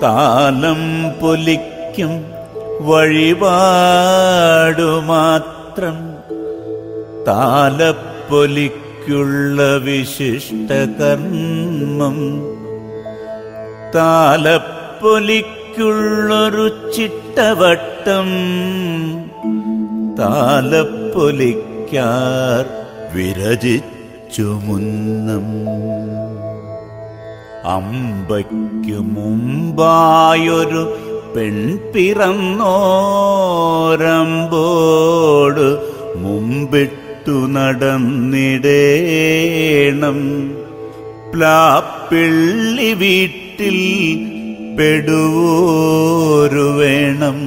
കാലം പൊലിക്കും വഴിപാടുമാത്രം താലപ്പൊലിക്കുള്ള വിശിഷ്ടകർമ്മം താലപ്പൊലിക്കുള്ളൊരു ചിട്ടവട്ടം താലപ്പൊലിക്കാർ വിരചിച്ചു മുന്നം അമ്പയ്ക്കു മുമ്പായൊരു പെൺപിറന്നോരമ്പോട് മുമ്പിട്ടു നടന്നിടേണം പ്ലാപ്പിള്ളി വീട്ടിൽ പെടുവോരു വേണം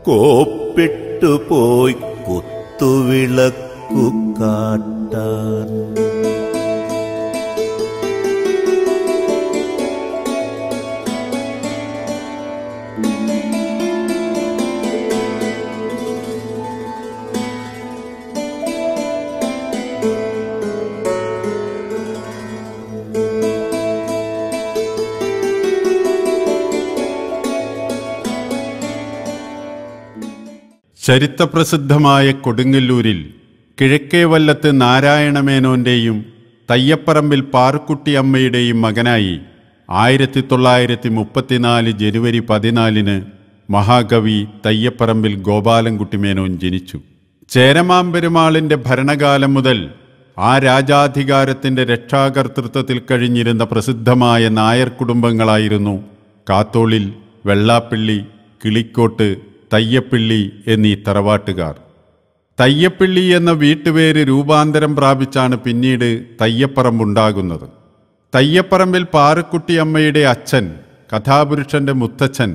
കോപ്പിട്ടു പോയി കുത്തുവിളക്കു കാട്ടാൻ ചരിത്രപ്രസിദ്ധമായ കൊടുങ്ങല്ലൂരിൽ കിഴക്കേവല്ലത്ത് നാരായണമേനോന്റെയും തയ്യപ്പറമ്പിൽ പാറുക്കുട്ടിയമ്മയുടെയും മകനായി 1934 ജനുവരി 14 മഹാകവി തയ്യപ്പറമ്പിൽ ഗോപാലൻകുട്ടി മേനോൻ ജനിച്ചു. ചേരമാംപെരുമാളിന്റെ ഭരണകാലം മുതൽ ആ രാജാധികാരത്തിന്റെ രക്ഷാകർതൃത്വത്തിൽ കഴിഞ്ഞിരുന്ന പ്രസിദ്ധമായ നായർ കുടുംബങ്ങളായിരുന്നു കാത്തോളിൽ, വെള്ളാപ്പിള്ളി, കിളിക്കോട്ട്, തയ്യപ്പിള്ളി എന്നീ തറവാട്ടുകാർ. തയ്യപ്പിള്ളി എന്ന വീട്ടുപേര് രൂപാന്തരം പ്രാപിച്ചാണ് പിന്നീട് തയ്യപ്പറമ്പുണ്ടാകുന്നത്. തയ്യപ്പറമ്പിൽ പാറുക്കുട്ടിയമ്മയുടെ അച്ഛൻ, കഥാപുരുഷന്റെ മുത്തച്ഛൻ,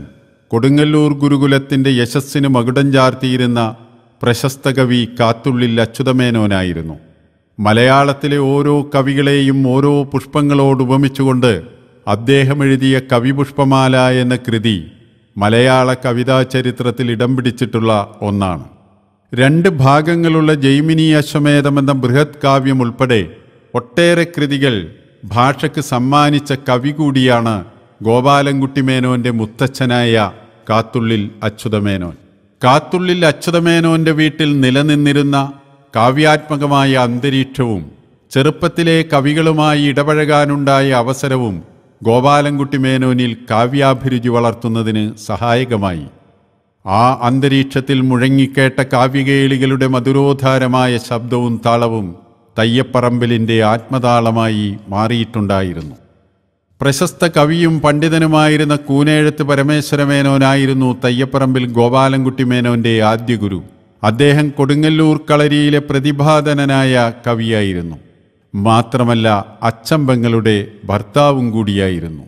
കൊടുങ്ങല്ലൂർ ഗുരുകുലത്തിന്റെ യശസ്സിന് മകുടം ചാർത്തിയിരുന്ന പ്രശസ്ത കവി കാത്തുള്ളിൽ അച്യുതമേനോനായിരുന്നു. മലയാളത്തിലെ ഓരോ കവികളെയും ഓരോ പുഷ്പങ്ങളോട് ഉപമിച്ചുകൊണ്ട് അദ്ദേഹം എഴുതിയ കവിപുഷ്പമാല എന്ന കൃതി മലയാള കവിതാ ചരിത്രത്തിൽ ഇടം പിടിച്ചിട്ടുള്ള ഒന്നാണ്. 2 ഭാഗങ്ങളുള്ള ജൈമിനി അശ്വമേധം എന്ന ബൃഹത് കാവ്യം ഉൾപ്പെടെ ഒട്ടേറെ കൃതികൾ ഭാഷയ്ക്ക് സമ്മാനിച്ച കവി കൂടിയാണ് ഗോപാലൻകുട്ടി മേനോന്റെ മുത്തച്ഛനായ കാത്തുള്ളിൽ അച്യുതമേനോൻ. കാത്തുള്ളിൽ അച്യുതമേനോന്റെ വീട്ടിൽ നിലനിന്നിരുന്ന കാവ്യാത്മകമായ അന്തരീക്ഷവും ചെറുപ്പത്തിലെ കവികളുമായി ഇടപഴകാനുണ്ടായ അവസരവും ഗോപാലൻകുട്ടി മേനോനിൽ കാവ്യാഭിരുചി വളർത്തുന്നതിന് സഹായകമായി. ആ അന്തരീക്ഷത്തിൽ മുഴങ്ങിക്കേട്ട കാവ്യകേളികളുടെ മധുരോദ്ധാരമായ ശബ്ദവും താളവും തയ്യപ്പറമ്പിലിൻ്റെ ആത്മതാളമായി മാറിയിട്ടുണ്ടായിരുന്നു. പ്രശസ്ത കവിയും പണ്ഡിതനുമായിരുന്ന കൂനേഴത്ത് പരമേശ്വരമേനോനായിരുന്നു തയ്യപ്പറമ്പിൽ ഗോപാലൻകുട്ടി മേനോന്റെ ആദ്യ ഗുരു. അദ്ദേഹം കൊടുങ്ങല്ലൂർ കളരിയിലെ പ്രതിഭാധനനായ കവിയായിരുന്നു. മാത്രമല്ല അച്ചമ്പങ്ങളുടെ ഭർത്താവും കൂടിയായിരുന്നു.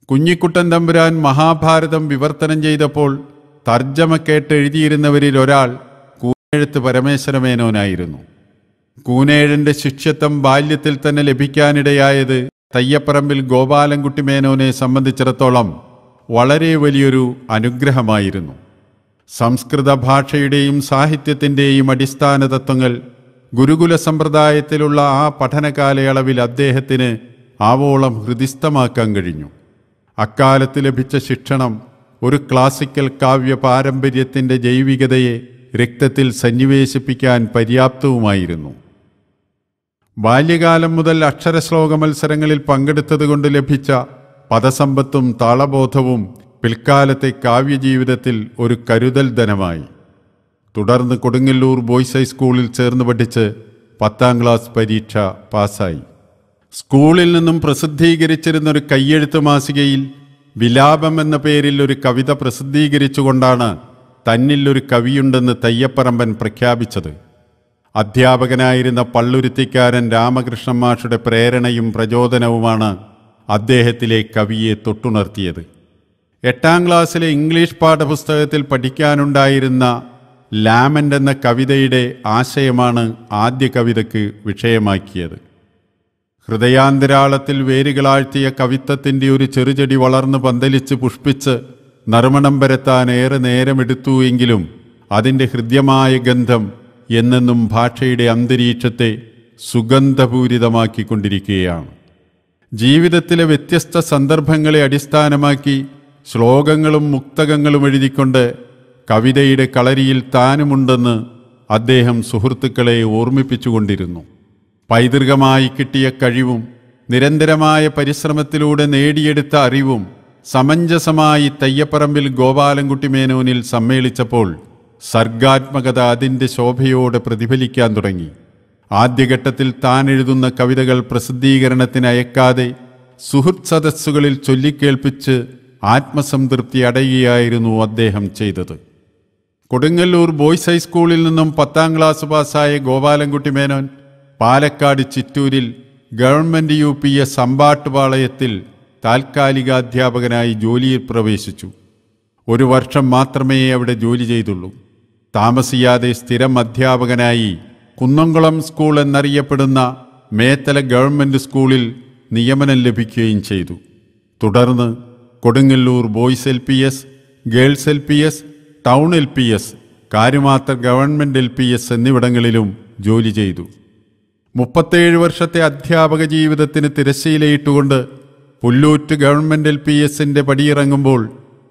കുഞ്ഞിക്കുട്ടൻ തമ്പുരാൻ മഹാഭാരതം വിവർത്തനം ചെയ്തപ്പോൾ തർജ്ജമ കേട്ട് എഴുതിയിരുന്നവരിൽ ഒരാൾ കൂനേഴത്ത് പരമേശ്വരമേനോനായിരുന്നു. കൂനേഴന്റെ ശിഷ്യത്വം ബാല്യത്തിൽ തന്നെ ലഭിക്കാനിടയായത് തയ്യപ്പറമ്പിൽ ഗോപാലൻകുട്ടി മേനോനെ സംബന്ധിച്ചിടത്തോളം വളരെ വലിയൊരു അനുഗ്രഹമായിരുന്നു. സംസ്കൃത ഭാഷയുടെയും സാഹിത്യത്തിൻ്റെയും അടിസ്ഥാന തത്വങ്ങൾ ഗുരുകുല സമ്പ്രദായത്തിലുള്ള ആ പഠനകാലയളവിൽ അദ്ദേഹത്തിന് ആവോളം ഹൃദിസ്ഥമാക്കാൻ കഴിഞ്ഞു. അക്കാലത്ത് ലഭിച്ച ശിക്ഷണം ഒരു ക്ലാസിക്കൽ കാവ്യ പാരമ്പര്യത്തിൻ്റെ ജൈവികതയെ രക്തത്തിൽ സന്നിവേശിപ്പിക്കാൻ പര്യാപ്തവുമായിരുന്നു. ബാല്യകാലം മുതൽ അക്ഷരശ്ലോക മത്സരങ്ങളിൽ പങ്കെടുത്തതുകൊണ്ട് ലഭിച്ച പദസമ്പത്തും താളബോധവും പിൽക്കാലത്തെ കാവ്യജീവിതത്തിൽ ഒരു കരുതൽ ധനമായി. തുടർന്ന് കൊടുങ്ങല്ലൂർ ബോയ്സ് ഹൈസ്കൂളിൽ ചേർന്ന് പഠിച്ച് 10ാം ക്ലാസ് പരീക്ഷ പാസ്സായി. സ്കൂളിൽ നിന്നും പ്രസിദ്ധീകരിച്ചിരുന്നൊരു കയ്യെഴുത്ത് മാസികയിൽ വിലാപം എന്ന പേരിൽ ഒരു കവിത പ്രസിദ്ധീകരിച്ചുകൊണ്ടാണ് തന്നിൽ ഒരു കവിയുണ്ടെന്ന് തയ്യപ്പറമ്പൻ പ്രഖ്യാപിച്ചത്. അധ്യാപകനായിരുന്ന പള്ളുരുത്തിക്കാരൻ രാമകൃഷ്ണൻ മാഷുടെ പ്രേരണയും പ്രചോദനവുമാണ് അദ്ദേഹത്തിലെ കവിയെ തൊട്ടുണർത്തിയത്. 8ാം ക്ലാസ്സിലെ ഇംഗ്ലീഷ് പാഠപുസ്തകത്തിൽ പഠിക്കാനുണ്ടായിരുന്ന ലാമൻ്റ് എന്ന കവിതയുടെ ആശയമാണ് ആദ്യ കവിതയ്ക്ക് വിഷയമാക്കിയത്. ഹൃദയാന്തരാളത്തിൽ വേരുകളാഴ്ത്തിയ കവിത്വത്തിൻ്റെ ഒരു ചെറുചെടി വളർന്ന് പന്തലിച്ച് പുഷ്പിച്ച് നറുമണം പരത്താൻ ഏറെ നേരമെടുത്തു എങ്കിലും അതിൻ്റെ ഹൃദ്യമായ ഗന്ധം എന്നെന്നും ഭാഷയുടെ അന്തരീക്ഷത്തെ സുഗന്ധപൂരിതമാക്കിക്കൊണ്ടിരിക്കുകയാണ്. ജീവിതത്തിലെ വ്യത്യസ്ത സന്ദർഭങ്ങളെ അടിസ്ഥാനമാക്കി ശ്ലോകങ്ങളും മുക്തകങ്ങളും എഴുതിക്കൊണ്ട് കവിതയുടെ കളരിയിൽ താനുമുണ്ടെന്ന് അദ്ദേഹം സുഹൃത്തുക്കളെ ഓർമ്മിപ്പിച്ചുകൊണ്ടിരുന്നു. പൈതൃകമായി കിട്ടിയ കഴിവും നിരന്തരമായ പരിശ്രമത്തിലൂടെ നേടിയെടുത്ത അറിവും സമഞ്ജസമായി തയ്യപ്പറമ്പിൽ ഗോപാലൻകുട്ടി മേനോനിൽ സമ്മേളിച്ചപ്പോൾ സർഗാത്മകത അതിൻ്റെ ശോഭയോടെ പ്രതിഫലിക്കാൻ തുടങ്ങി. ആദ്യഘട്ടത്തിൽ താൻ എഴുതുന്ന കവിതകൾ പ്രസിദ്ധീകരണത്തിന് അയക്കാതെ സുഹൃത്ത് സദസ്സുകളിൽ ചൊല്ലിക്കേൾപ്പിച്ച് ആത്മസംതൃപ്തി അടയുകയായിരുന്നു അദ്ദേഹം ചെയ്തത്. കൊടുങ്ങല്ലൂർ ബോയ്സ് ഹൈസ്കൂളിൽ നിന്നും 10ാം ക്ലാസ് പാസ്സായ ഗോപാലൻകുട്ടി മേനോൻ പാലക്കാട് ചിറ്റൂരിൽ ഗവൺമെൻറ് UPS അമ്പാട്ടുപാളയത്തിൽ താൽക്കാലിക അധ്യാപകനായി ജോലിയിൽ പ്രവേശിച്ചു. 1 വർഷം മാത്രമേ അവിടെ ജോലി ചെയ്തുള്ളൂ. താമസിയാതെ സ്ഥിരം അധ്യാപകനായി കുന്നംകുളം സ്കൂൾ എന്നറിയപ്പെടുന്ന മേത്തല ഗവൺമെൻറ് സ്കൂളിൽ നിയമനം ലഭിക്കുകയും ചെയ്തു. തുടർന്ന് Kodungallur boys LPS, girls LPS, town LPS, Karumathra government LPS എന്നിവിടങ്ങളിലും ജോലി ചെയ്തു. 37 വർഷത്തെ അധ്യാപക ജീവിതത്തിന് തിരശ്ശീലയിട്ടുകൊണ്ട് പുല്ലൂറ്റ് ഗവൺമെൻറ് LPSൻ്റെ പടിയിറങ്ങുമ്പോൾ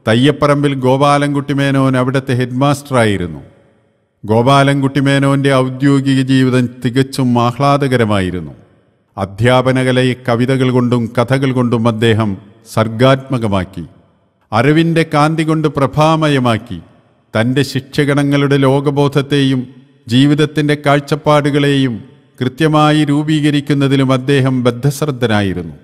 തയ്യപ്പറമ്പിൽ ഗോപാലൻകുട്ടി മേനോൻ അവിടുത്തെ ഹെഡ് മാസ്റ്ററായിരുന്നു. ഗോപാലൻകുട്ടി മേനോൻ്റെ ഔദ്യോഗിക ജീവിതം തികച്ചും ആഹ്ലാദകരമായിരുന്നു. അധ്യാപനകലയെ കവിതകൾ കൊണ്ടും കഥകൾ കൊണ്ടും അദ്ദേഹം സർഗാത്മകമാക്കി. അറിവിൻ്റെ കാന്തി കൊണ്ട് പ്രഭാമയമാക്കി. തൻ്റെ ശിക്ഷഗണങ്ങളുടെ ലോകബോധത്തെയും ജീവിതത്തിൻ്റെ കാഴ്ചപ്പാടുകളെയും കൃത്യമായി രൂപീകരിക്കുന്നതിലും അദ്ദേഹം ബദ്ധശ്രദ്ധനായിരുന്നു.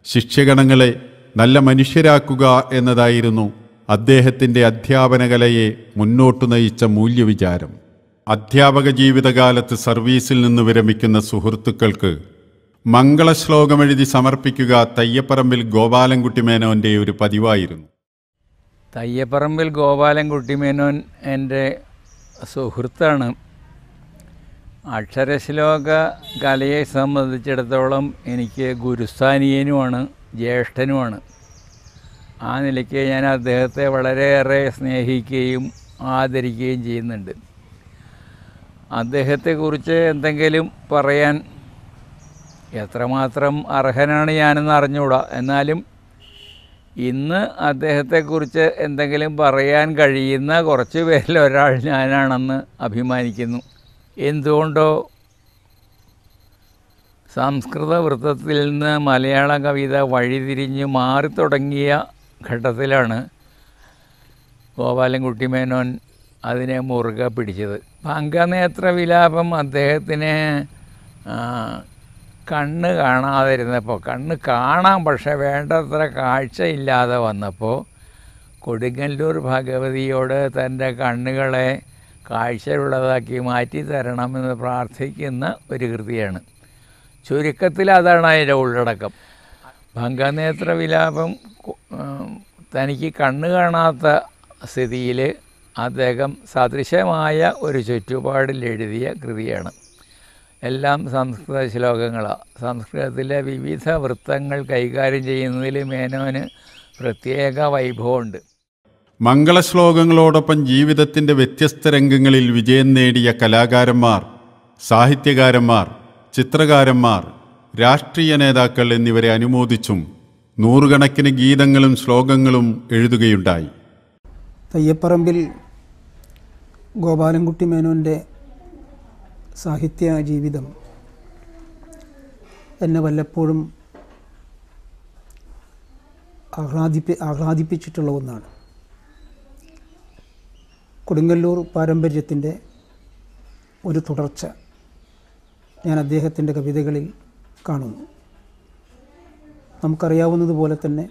ശിക്ഷഗണങ്ങളെ നല്ല മനുഷ്യരാക്കുക എന്നതായിരുന്നു അദ്ദേഹത്തിൻ്റെ അധ്യാപനകലയെ മുന്നോട്ടു നയിച്ച മൂല്യവിചാരം. അധ്യാപക ജീവിതകാലത്ത് സർവീസിൽ നിന്ന് വിരമിക്കുന്ന സുഹൃത്തുക്കൾക്ക് മംഗളശ്ലോകമെഴുതി സമർപ്പിക്കുക തയ്യപ്പറമ്പിൽ ഗോപാലൻകുട്ടി മേനോൻ്റെ ഒരു പതിവായിരുന്നു. തയ്യപ്പറമ്പിൽ ഗോപാലൻകുട്ടി മേനോൻ എൻ്റെ സുഹൃത്താണ്. അക്ഷരശ്ലോക കലയെ സംബന്ധിച്ചിടത്തോളം എനിക്ക് ഗുരുസ്ഥാനീയനുമാണ്, ജ്യേഷ്ഠനുമാണ്. ആ നിലയ്ക്ക് ഞാൻ അദ്ദേഹത്തെ വളരെയേറെ സ്നേഹിക്കുകയും ആദരിക്കുകയും ചെയ്യുന്നുണ്ട്. അദ്ദേഹത്തെക്കുറിച്ച് എന്തെങ്കിലും പറയാൻ എത്രമാത്രം അർഹനാണ് ഞാനെന്ന് അറിഞ്ഞുകൂടാ. എന്നാലും ഇന്ന് അദ്ദേഹത്തെക്കുറിച്ച് എന്തെങ്കിലും പറയാൻ കഴിയുന്ന കുറച്ച് പേരിൽ ഒരാൾ ഞാനാണെന്ന് അഭിമാനിക്കുന്നു. എന്തുകൊണ്ടോ സംസ്കൃത വൃത്തത്തിൽ നിന്ന് മലയാള കവിത വഴിതിരിഞ്ഞ് മാറിത്തുടങ്ങിയ ഘട്ടത്തിലാണ് ഗോപാലൻകുട്ടി മേനോൻ അതിനെ മുറുകെ പിടിച്ചത്. പങ്കനേത്ര വിലാപം അദ്ദേഹത്തിന് കണ്ണ് കാണാതിരുന്നപ്പോൾ, കണ്ണ് കാണാം പക്ഷെ വേണ്ടത്ര കാഴ്ചയില്ലാതെ വന്നപ്പോൾ കൊടുങ്ങല്ലൂർ ഭഗവതിയോട് തൻ്റെ കണ്ണുകളെ കാഴ്ചയുള്ളതാക്കി മാറ്റി തരണമെന്ന് പ്രാർത്ഥിക്കുന്ന ഒരു കൃതിയാണ്. ചുരുക്കത്തിൽ അതാണ് അതിൻ്റെ ഉള്ളടക്കം. പങ്കനേത്ര വിലാപം തനിക്ക് കണ്ണ് കാണാത്ത സ്ഥിതിയിൽ അദ്ദേഹം സദൃശമായ ഒരു ചുറ്റുപാടിൽ എഴുതിയ കൃതിയാണ്. എല്ലാം സംസ്കൃത ശ്ലോകങ്ങളാണ്. സംസ്കൃതത്തിലെ വിവിധ വൃത്തങ്ങൾ കൈകാര്യം ചെയ്യുന്നതിൽ മേനോന് പ്രത്യേക വൈഭവമുണ്ട്. മംഗളശ്ലോകങ്ങളോടൊപ്പം ജീവിതത്തിൻ്റെ വ്യത്യസ്ത രംഗങ്ങളിൽ വിജയം നേടിയ കലാകാരന്മാർ, സാഹിത്യകാരന്മാർ, ചിത്രകാരന്മാർ, രാഷ്ട്രീയ നേതാക്കൾ എന്നിവരെ അനുമോദിച്ചും നൂറുകണക്കിന് ഗീതങ്ങളും ശ്ലോകങ്ങളും എഴുതുകയുണ്ടായി. തയ്യപ്പറമ്പിൽ ഗോപാലൻകുട്ടി മേനോൻ്റെ സാഹിത്യ ജീവിതം എന്നെ വല്ലപ്പോഴും ആഹ്ലാദിപ്പിച്ചിട്ടുള്ള ഒന്നാണ്. കൊടുങ്ങല്ലൂർ പാരമ്പര്യത്തിൻ്റെ ഒരു തുടർച്ച ഞാൻ അദ്ദേഹത്തിൻ്റെ കവിതകളിൽ കാണുന്നു. നമുക്കറിയാവുന്നതുപോലെ തന്നെ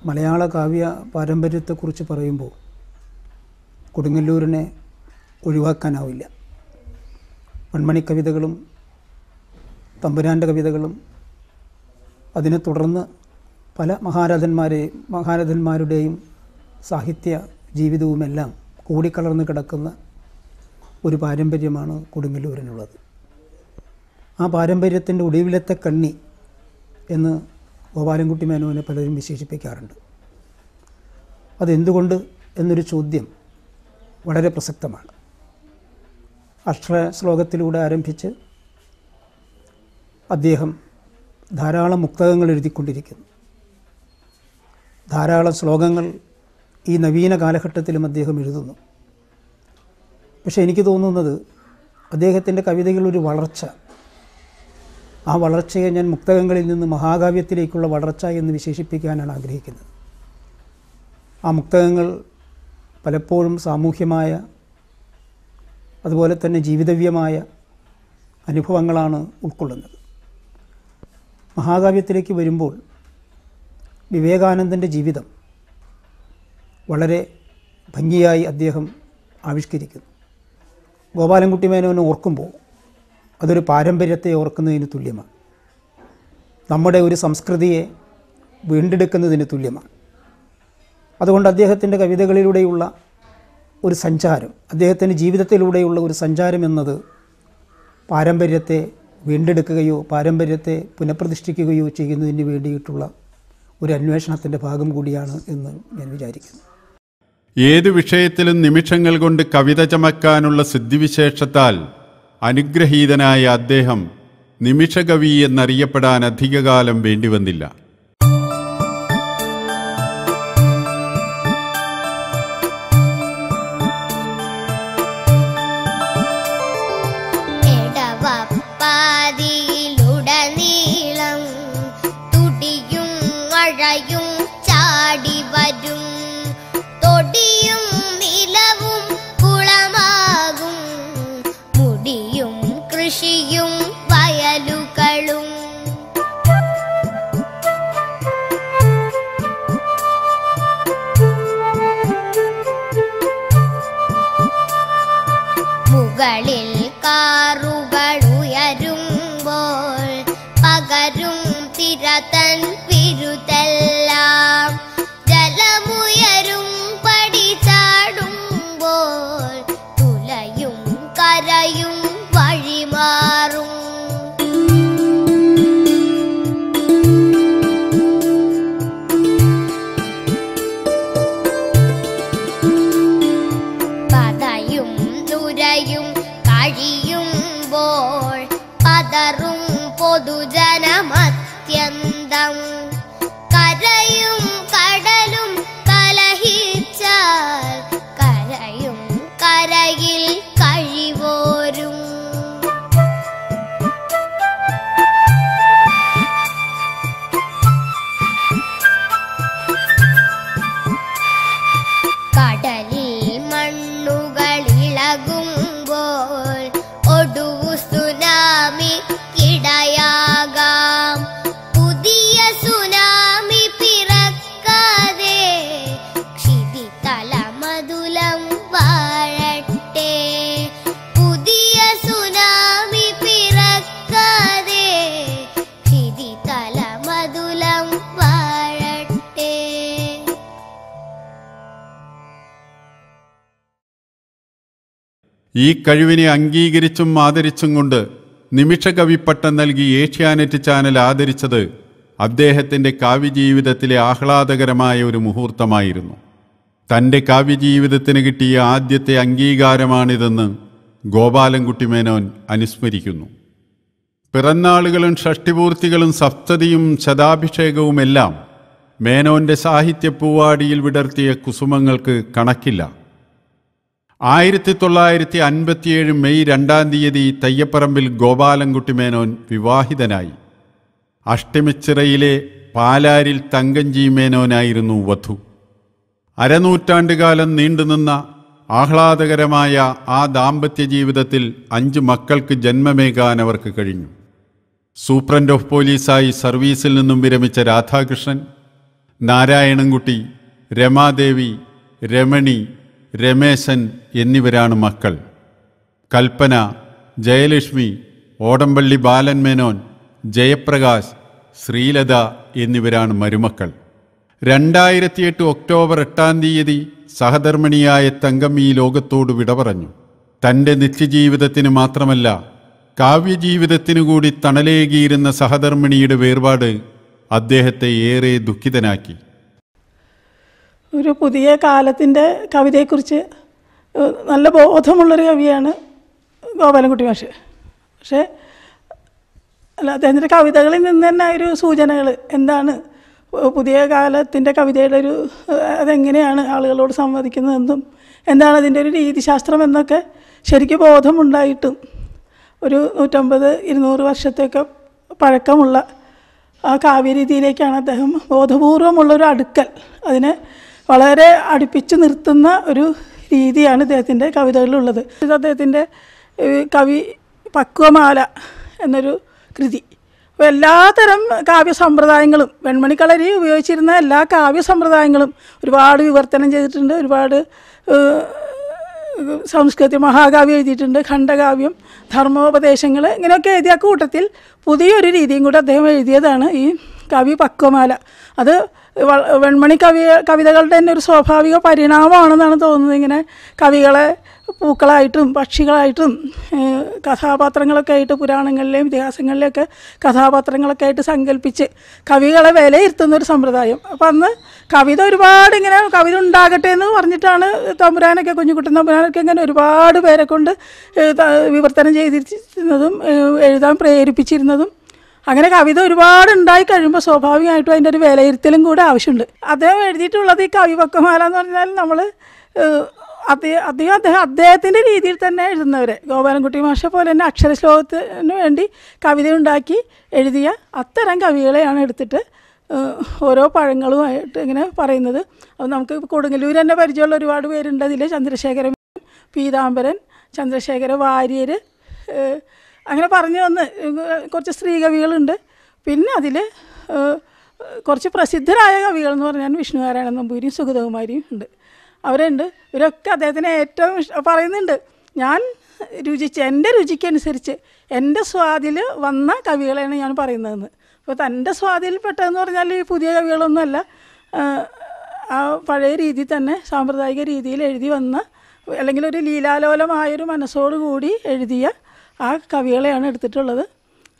മലയാള കാവ്യ പാരമ്പര്യത്തെക്കുറിച്ച് പറയുമ്പോൾ കൊടുങ്ങല്ലൂരിനെ ഒഴിവാക്കാനാവില്ല. മൺമണി കവിതകളും തമ്പുരാൻ്റെ കവിതകളും അതിനെ തുടർന്ന് പല മഹാരഥന്മാരുടെയും സാഹിത്യ ജീവിതവുമെല്ലാം കൂടിക്കലർന്ന് കിടക്കുന്ന ഒരു പാരമ്പര്യമാണ് കൊടുങ്ങല്ലൂരിനുള്ളത്. ആ പാരമ്പര്യത്തിൻ്റെ ഒടുവിലത്തെ കണ്ണി എന്ന് ഗോപാലൻകുട്ടി മേനോനെ പലരും വിശേഷിപ്പിക്കാറുണ്ട്. അതെന്തുകൊണ്ട് എന്നൊരു ചോദ്യം വളരെ പ്രസക്തമാണ്. അക്ഷരശ്ലോകത്തിലൂടെ ആരംഭിച്ച് അദ്ദേഹം ധാരാളം മുക്തകങ്ങൾ എഴുതിക്കൊണ്ടിരിക്കുന്നു. ധാരാളം ശ്ലോകങ്ങൾ ഈ നവീന കാലഘട്ടത്തിലും അദ്ദേഹം എഴുതുന്നു. പക്ഷേ എനിക്ക് തോന്നുന്നത് അദ്ദേഹത്തിൻ്റെ കവിതകളൊരു വളർച്ച, ആ വളർച്ചയെ ഞാൻ മുക്തകങ്ങളിൽ നിന്ന് മഹാകാവ്യത്തിലേക്കുള്ള വളർച്ച എന്ന് വിശേഷിപ്പിക്കാനാണ് ആഗ്രഹിക്കുന്നത്. ആ മുക്തകങ്ങൾ പലപ്പോഴും സാമൂഹ്യമായ അതുപോലെ തന്നെ ജീവിതവ്യമായ അനുഭവങ്ങളാണ് ഉൾക്കൊള്ളുന്നത്. മഹാകാവ്യത്തിലേക്ക് വരുമ്പോൾ വിവേകാനന്ദൻ്റെ ജീവിതം വളരെ ഭംഗിയായി അദ്ദേഹം ആവിഷ്കരിക്കുന്നു. ഗോപാലൻകുട്ടി മേനോനെ ഓർക്കുമ്പോൾ അതൊരു പാരമ്പര്യത്തെ ഓർക്കുന്നതിന് തുല്യമാണ്. നമ്മുടെ ഒരു സംസ്കൃതിയെ വീണ്ടെടുക്കുന്നതിന് തുല്യമാണ്. അതുകൊണ്ട് അദ്ദേഹത്തിൻ്റെ കവിതകളിലൂടെയുള്ള ഒരു സഞ്ചാരം, അദ്ദേഹത്തിൻ്റെ ജീവിതത്തിലൂടെയുള്ള ഒരു സഞ്ചാരം എന്നത് പാരമ്പര്യത്തെ വീണ്ടെടുക്കുകയോ പാരമ്പര്യത്തെ പുനഃപ്രതിഷ്ഠിക്കുകയോ ചെയ്യുന്നതിന് വേണ്ടിയിട്ടുള്ള ഒരു അന്വേഷണത്തിൻ്റെ ഭാഗം കൂടിയാണ് എന്ന് ഞാൻ വിചാരിക്കുന്നു. ഏതു വിഷയത്തിലും നിമിഷങ്ങൾ കൊണ്ട് കവിത ചമക്കാനുള്ള സിദ്ധിവിശേഷത്താൽ അനുഗ്രഹീതനായ അദ്ദേഹം നിമിഷകവി എന്നറിയപ്പെടാൻ അധികകാലം വേണ്ടിവന്നില്ല. മുകളിൽ കാറുകളുയരുമ്പോൾ പകരും തിരതൻ വിരുതെല്ലാം ജലമുയരും പടി ചാടുമ്പോൾ തുലയും കരയും വഴിമാറും. പതയും നുരയും കഴിയുമ്പോൾ പതറും പൊതുജനമത്യന്തം. കരയും കടലും കലഹിച്ചാൽ കരയും കരയിൽ കഴിവോരും. കടലിൽ മണ്ണുകളിളകുമ്പോൾ ഒടുവു സുനാമിക്കിടയാകാം. പുതിയ സുനാമി പിറക്കാതെ ക്ഷിതിതല മധുലം വാഴട്ടെ. പുതിയ സുനാമി പിറക്കാതെ ക്ഷിതിതല മധുലം വാഴട്ടെ. ഈ കഴിവിനെ അംഗീകരിച്ചും ആദരിച്ചും കൊണ്ട് നിമിഷകവിപ്പട്ടം നൽകി ഏഷ്യാനെറ്റ് ചാനൽ ആദരിച്ചത് അദ്ദേഹത്തിൻ്റെ കാവ്യജീവിതത്തിലെ ആഹ്ലാദകരമായ ഒരു മുഹൂർത്തമായിരുന്നു. തൻ്റെ കാവ്യജീവിതത്തിന് കിട്ടിയ ആദ്യത്തെ അംഗീകാരമാണിതെന്ന് ഗോപാലൻകുട്ടി മേനോൻ അനുസ്മരിക്കുന്നു. പിറന്നാളുകളും ഷഷ്ടിപൂർത്തികളും സപ്തതിയും ശതാഭിഷേകവുമെല്ലാം മേനോൻ്റെ സാഹിത്യപ്പൂവാടിയിൽ വിടർത്തിയ കുസുമങ്ങൾക്ക് കണക്കില്ല. 1957 മെയ് 2 തയ്യപ്പറമ്പിൽ ഗോപാലൻകുട്ടി മേനോൻ വിവാഹിതനായി. അഷ്ടമിച്ചിറയിലെ പാലാരിൽ തങ്കഞ്ചി മേനോനായിരുന്നു വധു. അരനൂറ്റാണ്ടുകാലം നീണ്ടുനിന്ന ആഹ്ലാദകരമായ ആ ദാമ്പത്യ ജീവിതത്തിൽ 5 മക്കൾക്ക് ജന്മമേകാൻ അവർക്ക് കഴിഞ്ഞു. സൂപ്രണ്ട് ഓഫ് പോലീസായി സർവീസിൽ നിന്നും വിരമിച്ച രാധാകൃഷ്ണൻ, നാരായണൻകുട്ടി, രമാദേവി, രമണി, രമേശൻ എന്നിവരാണ് മക്കൾ. കൽപ്പന, ജയലക്ഷ്മി, ഓടമ്പള്ളി ബാലൻ മേനോൻ, ജയപ്രകാശ്, ശ്രീലത എന്നിവരാണ് മരുമക്കൾ. 2008 ഒക്ടോബർ 8 സഹധർമ്മിണിയായ തങ്കം ഈ ലോകത്തോട് വിട പറഞ്ഞു. തൻ്റെ നിത്യജീവിതത്തിന് മാത്രമല്ല കാവ്യജീവിതത്തിനു കൂടി തണലേകിയിരുന്ന സഹധർമ്മിണിയുടെ വേർപാട് അദ്ദേഹത്തെ ഏറെ ദുഃഖിതനാക്കി. ഒരു പുതിയ കാലത്തിൻ്റെ കവിതയെക്കുറിച്ച് നല്ല ബോധമുള്ളൊരു കവിയാണ് ഗോപാലൻകുട്ടി മാഷ്. പക്ഷേ അല്ല, അദ്ദേഹത്തിൻ്റെ കവിതകളിൽ നിന്ന് തന്നെ ഒരു സൂചനകൾ എന്താണ് പുതിയ കാലത്തിൻ്റെ കവിതയുടെ ഒരു അതെങ്ങനെയാണ് ആളുകളോട് സംവദിക്കുന്നതെന്നും എന്താണ് അതിൻ്റെ ഒരു രീതിശാസ്ത്രം എന്നൊക്കെ ശരിക്കും ബോധമുണ്ടായിട്ടും ഒരു 150-200 വർഷത്തെയൊക്കെ പഴക്കമുള്ള ആ കാവ്യരീതിയിലേക്കാണ് അദ്ദേഹം ബോധപൂർവമുള്ളൊരു അടുക്കൽ, അതിനെ വളരെ അടുപ്പിച്ച് നിർത്തുന്ന ഒരു രീതിയാണ് ഇദ്ദേഹത്തിൻ്റെ കവിതകളിലുള്ളത്. അദ്ദേഹത്തിൻ്റെ കവി പക്വമാല എന്നൊരു കൃതി. അപ്പോൾ എല്ലാത്തരം കാവ്യസമ്പ്രദായങ്ങളും വെൺമണിക്കളരി ഉപയോഗിച്ചിരുന്ന എല്ലാ കാവ്യസമ്പ്രദായങ്ങളും ഒരുപാട് വിവർത്തനം ചെയ്തിട്ടുണ്ട്. ഒരുപാട് സംസ്കൃതി മഹാകാവ്യം എഴുതിയിട്ടുണ്ട്, ഖണ്ഡകാവ്യം, ധർമ്മോപദേശങ്ങൾ, ഇങ്ങനെയൊക്കെ എഴുതിയ കൂട്ടത്തിൽ പുതിയൊരു രീതിയും കൂടെ അദ്ദേഹം എഴുതിയതാണ് ഈ കവി പക്വമാല. അത് വെൺമണി കവിതകളുടെ തന്നെ ഒരു സ്വാഭാവിക പരിണാമമാണെന്നാണ് തോന്നുന്നത്. ഇങ്ങനെ കവികളെ പൂക്കളായിട്ടും പക്ഷികളായിട്ടും കഥാപാത്രങ്ങളൊക്കെ ആയിട്ട് പുരാണങ്ങളിലെയും ഇതിഹാസങ്ങളിലെയൊക്കെ കഥാപാത്രങ്ങളൊക്കെ ആയിട്ട് സങ്കല്പിച്ച് കവികളെ വിലയിരുത്തുന്ന ഒരു സമ്പ്രദായം. അപ്പം അന്ന് കവിത ഒരുപാട് ഇങ്ങനെ കവിത ഉണ്ടാകട്ടെ എന്ന് പറഞ്ഞിട്ടാണ് തമ്പുരാനൊക്കെ, കുഞ്ഞുകുട്ടൻ തമ്പുരാനൊക്കെ ഇങ്ങനെ ഒരുപാട് പേരെ കൊണ്ട് വിവർത്തനം ചെയ്തിരുന്നതും എഴുതാൻ പ്രേരിപ്പിച്ചിരുന്നതും. അങ്ങനെ കവിത ഒരുപാട് ഉണ്ടായി കഴിയുമ്പോൾ സ്വാഭാവികമായിട്ടും അതിൻ്റെ ഒരു വിലയിരുത്തലും കൂടെ ആവശ്യമുണ്ട്. അദ്ദേഹം എഴുതിയിട്ടുള്ളത് ഈ കവി പക്വമാല എന്ന് പറഞ്ഞാൽ നമ്മൾ അദ്ദേഹത്തിൻ്റെ രീതിയിൽ തന്നെ എഴുതുന്നവരെ, ഗോപാലൻകുട്ടി മാഷ പോലെ തന്നെ അക്ഷരശ്ലോകത്തിന് വേണ്ടി കവിതയുണ്ടാക്കി എഴുതിയ അത്തരം കവികളെയാണ് എടുത്തിട്ട് ഓരോ പഴങ്ങളുമായിട്ട് ഇങ്ങനെ പറയുന്നത്. അത് നമുക്ക് കൊടുങ്ങല്ലൂർ തന്നെ പരിചയമുള്ള ഒരുപാട് പേരുണ്ട്. അതിൽ ചന്ദ്രശേഖരൻ, പീതാംബരൻ, ചന്ദ്രശേഖര വാര്യർ, അങ്ങനെ പറഞ്ഞു വന്ന് കുറച്ച് സ്ത്രീ കവികളുണ്ട്. പിന്നെ അതിൽ കുറച്ച് പ്രസിദ്ധരായ കവികൾ എന്ന് പറഞ്ഞാൽ വിഷ്ണുനാരായണൻ നമ്പൂരിയും സുഗതകുമാരിയും ഉണ്ട്. അവരുണ്ട്. ഇവരൊക്കെ അദ്ദേഹത്തിന് ഏറ്റവും പറയുന്നുണ്ട്, ഞാൻ എൻ്റെ രുചിക്കനുസരിച്ച് എൻ്റെ സ്വാദിൽ വന്ന കവികളെയാണ് ഞാൻ പറയുന്നതെന്ന്. അപ്പോൾ തൻ്റെ സ്വാദിൽപ്പെട്ടതെന്ന് പറഞ്ഞാൽ ഈ പുതിയ കവികളൊന്നുമല്ല, ആ പഴയ രീതിയിൽ തന്നെ സാമ്പ്രദായിക രീതിയിൽ എഴുതി വന്ന, അല്ലെങ്കിൽ ഒരു ലീലാലോലമായൊരു മനസ്സോടുകൂടി എഴുതിയ ആ കവികളെയാണ് എടുത്തിട്ടുള്ളത്.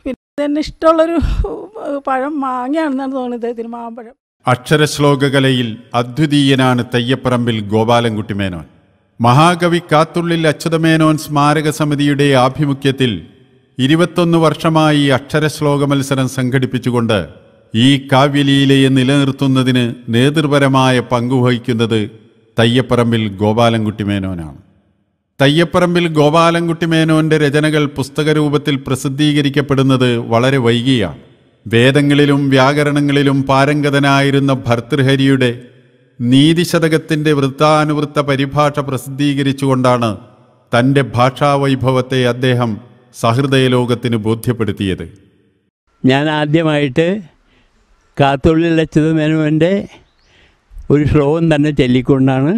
പിന്നെ തന്നെ ഇഷ്ടമുള്ളൊരു പഴം മാങ്ങയാണെന്നാണ് തോന്നുന്നത് ഇദ്ദേഹത്തിന്, മാമ്പഴം. അക്ഷരശ്ലോകകലയിൽ അദ്വിതീയനാണ് തയ്യപ്പറമ്പിൽ ഗോപാലൻകുട്ടി മേനോൻ. മഹാകവി കാത്തുള്ളിൽ അച്യുതമേനോൻ സ്മാരക സമിതിയുടെ ആഭിമുഖ്യത്തിൽ 21 വർഷമായി അക്ഷരശ്ലോക മത്സരം സംഘടിപ്പിച്ചുകൊണ്ട് ഈ കാവ്യലീലയെ നിലനിർത്തുന്നതിന് നേതൃപരമായ പങ്കുവഹിക്കുന്നത് തയ്യപ്പറമ്പിൽ ഗോപാലൻകുട്ടി മേനോനാണ്. തയ്യപ്പറമ്പിൽ ഗോപാലൻകുട്ടി മേനോന്റെ രചനകൾ പുസ്തകരൂപത്തിൽ പ്രസിദ്ധീകരിക്കപ്പെടുന്നത് വളരെ വൈകിയാണ്. വേദങ്ങളിലും വ്യാകരണങ്ങളിലും പാരംഗതനായിരുന്ന ഭർതൃഹരിയുടെ നീതിശതകത്തിൻ്റെ വൃത്താനുവൃത്ത പരിഭാഷ പ്രസിദ്ധീകരിച്ചുകൊണ്ടാണ് തൻ്റെ ഭാഷാവൈഭവത്തെ അദ്ദേഹം സഹൃദയലോകത്തിന് ബോധ്യപ്പെടുത്തിയത്. ഞാൻ ആദ്യമായിട്ട് കാത്തുള്ളിൽ അച്യുതമേനോൻ്റെ ഒരു ശ്ലോകം തന്നെ ചൊല്ലിക്കൊണ്ടാണ്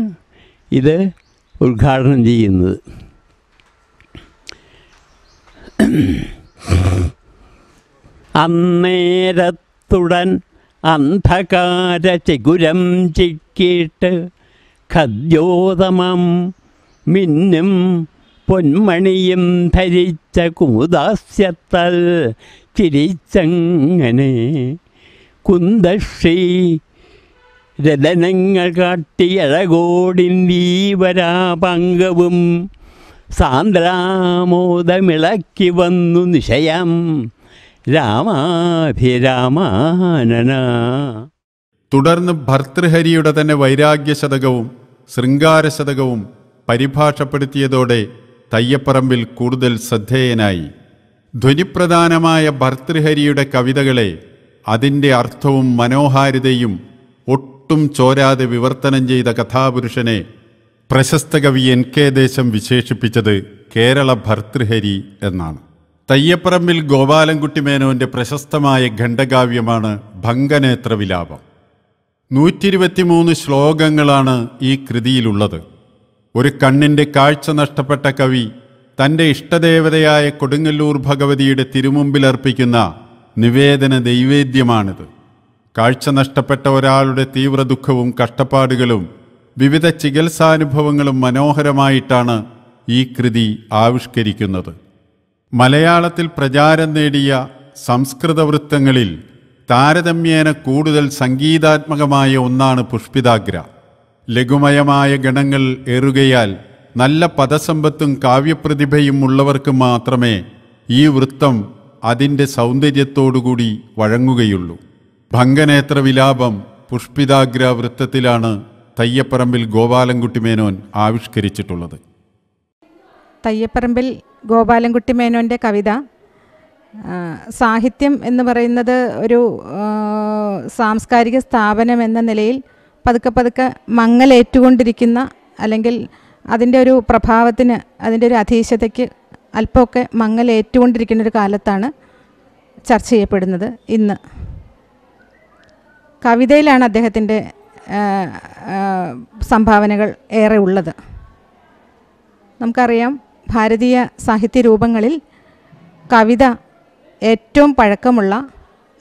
ഇത് ഉദ്ഘാടനം ചെയ്യുന്നത്. അന്നേരത്തുടൻ അന്ധകാര ചെകുരം ചിക്കിയിട്ട് ഖദ്യോതമം മിന്നും പൊന്മണിയും ധരിച്ച കുമുദാസ്യത്താൽ ചിരിച്ചങ്ങനെ കുന്തശ്രീ രതനങ്ങൾ കാട്ടിയഴകോടിൻ വീവരാപങ്കവും സാന്ദ്രാമോദമിളക്കി വന്നു നിശയം രാമാഭിരാമാനന. തുടർന്ന് ഭർതൃഹരിയുടെ തന്നെ വൈരാഗ്യശതകവും ശൃംഗാരശതകവും പരിഭാഷപ്പെടുത്തിയതോടെ തയ്യപ്പറമ്പിൽ കൂടുതൽ ശ്രദ്ധേയനായി. ധ്വനിപ്രധാനമായ ഭർതൃഹരിയുടെ കവിതകളെ അതിൻ്റെ അർത്ഥവും മനോഹാരിതയും ഒട്ടും ചോരാതെ വിവർത്തനം ചെയ്ത കഥാപുരുഷനെ പ്രശസ്ത കവി NK ദേശം വിശേഷിപ്പിച്ചത് കേരള ഭർതൃഹരി എന്നാണ്. തയ്യപ്പറമ്പിൽ ഗോപാലൻകുട്ടി മേനോന്റെ പ്രശസ്തമായ ഖണ്ഡകാവ്യമാണ് ഭംഗനേത്രവിലാപം. 123 ശ്ലോകങ്ങളാണ് ഈ കൃതിയിലുള്ളത്. ഒരു കണ്ണിൻ്റെ കാഴ്ച നഷ്ടപ്പെട്ട കവി തൻ്റെ ഇഷ്ടദേവതയായ കൊടുങ്ങല്ലൂർ ഭഗവതിയുടെ തിരുമുമ്പിലർപ്പിക്കുന്ന നിവേദന ദൈവേദ്യമാണിത്. കാഴ്ച നഷ്ടപ്പെട്ട ഒരാളുടെ തീവ്ര ദുഃഖവും കഷ്ടപ്പാടുകളും വിവിധ ചികിത്സാനുഭവങ്ങളും മനോഹരമായിട്ടാണ് ഈ കൃതി ആവിഷ്കരിക്കുന്നത്. മലയാളത്തിൽ പ്രചാരം നേടിയ സംസ്കൃത വൃത്തങ്ങളിൽ താരതമ്യേന കൂടുതൽ സംഗീതാത്മകമായ ഒന്നാണ് പുഷ്പിതാഗ്ര. ലഘുമയമായ ഗണങ്ങൾ ഏറുകയാൽ നല്ല പദസമ്പത്തും കാവ്യപ്രതിഭയും ഉള്ളവർക്ക് മാത്രമേ ഈ വൃത്തം അതിൻ്റെ സൗന്ദര്യത്തോടുകൂടി വഴങ്ങുകയുള്ളൂ. ഭംഗനേത്ര വിലാപം പുഷ്പിതാഗ്ര വൃത്തത്തിലാണ് തയ്യപ്പറമ്പിൽ ഗോപാലൻകുട്ടി മേനോൻ ആവിഷ്കരിച്ചിട്ടുള്ളത്. തയ്യപ്പറമ്പിൽ ഗോപാലൻകുട്ടി മേനോൻ്റെ കവിത സാഹിത്യം എന്ന് പറയുന്നത് ഒരു സാംസ്കാരിക സ്ഥാപനം എന്ന നിലയിൽ പതുക്കെ പതുക്കെ മങ്ങലേറ്റുകൊണ്ടിരിക്കുന്ന, അല്ലെങ്കിൽ അതിൻ്റെ ഒരു പ്രഭാവത്തിന്, അതിൻ്റെ ഒരു അധീശതയ്ക്ക് അല്പമൊക്കെ മങ്ങലേറ്റുകൊണ്ടിരിക്കുന്ന ഒരു കാലത്താണ് ചർച്ച ചെയ്യപ്പെടുന്നത് ഇന്ന്. കവിതയിലാണ് അദ്ദേഹത്തിൻ്റെ സംഭാവനകൾ ഏറെ ഉള്ളത്. നമുക്കറിയാം, ഭാരതീയ സാഹിത്യ രൂപങ്ങളിൽ കവിത ഏറ്റവും പഴക്കമുള്ള,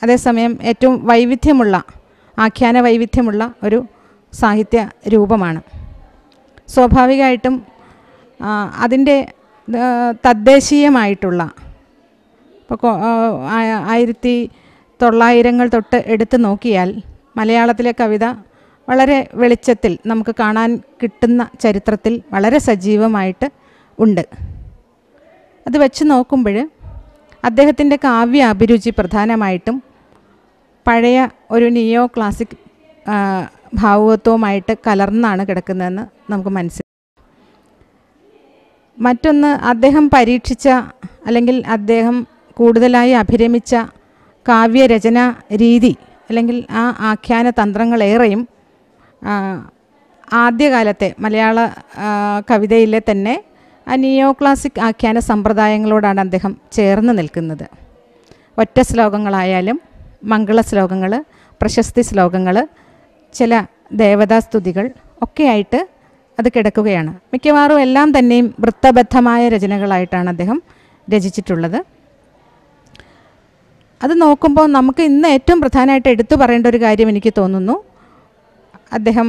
അതേസമയം ഏറ്റവും വൈവിധ്യമുള്ള, ആഖ്യാന വൈവിധ്യമുള്ള ഒരു സാഹിത്യ രൂപമാണ്. സ്വാഭാവികമായിട്ടും അതിൻ്റെ തദ്ദേശീയമായിട്ടുള്ള, ഇപ്പോൾ 1900 തൊട്ട് എടുത്ത് നോക്കിയാൽ മലയാളത്തിലെ കവിത വളരെ വെളിച്ചത്തിൽ നമുക്ക് കാണാൻ കിട്ടുന്ന ചരിത്രത്തിൽ വളരെ സജീവമായിട്ട് ഉണ്ട്. അത് വെച്ച് നോക്കുമ്പോൾ അദ്ദേഹത്തിൻ്റെ കാവ്യ അഭിരുചി പ്രധാനമായിട്ടും പഴയ ഒരു നിയോ ക്ലാസിക് ഭാവുകത്വവുമായിട്ട് കലർന്നാണ് കിടക്കുന്നതെന്ന് നമുക്ക് മനസ്സിലാക്കാം. മറ്റൊന്ന്, അദ്ദേഹം പരീക്ഷിച്ച അല്ലെങ്കിൽ അദ്ദേഹം കൂടുതലായി അഭിരമിച്ച കാവ്യരചന രീതി അല്ലെങ്കിൽ ആ ആഖ്യാന തന്ത്രങ്ങളേറെയും ആദ്യകാലത്തെ മലയാള കവിതയിലെ തന്നെ ആ നിയോ ക്ലാസിക് ആഖ്യാന സമ്പ്രദായങ്ങളോടാണ് അദ്ദേഹം ചേർന്ന് നിൽക്കുന്നത്. ഒറ്റ ശ്ലോകങ്ങളായാലും മംഗള ശ്ലോകങ്ങൾ, പ്രശസ്തി ശ്ലോകങ്ങൾ, ചില ദേവതാസ്തുതികൾ ഒക്കെയായിട്ട് അത് കിടക്കുകയാണ്. മിക്കവാറും എല്ലാം തന്നെയും വൃത്തബദ്ധമായ രചനകളായിട്ടാണ് അദ്ദേഹം രചിച്ചിട്ടുള്ളത്. അത് നോക്കുമ്പോൾ നമുക്ക് ഇന്ന് ഏറ്റവും പ്രധാനമായിട്ട് എടുത്തു പറയേണ്ട ഒരു കാര്യം എനിക്ക് തോന്നുന്നു, അദ്ദേഹം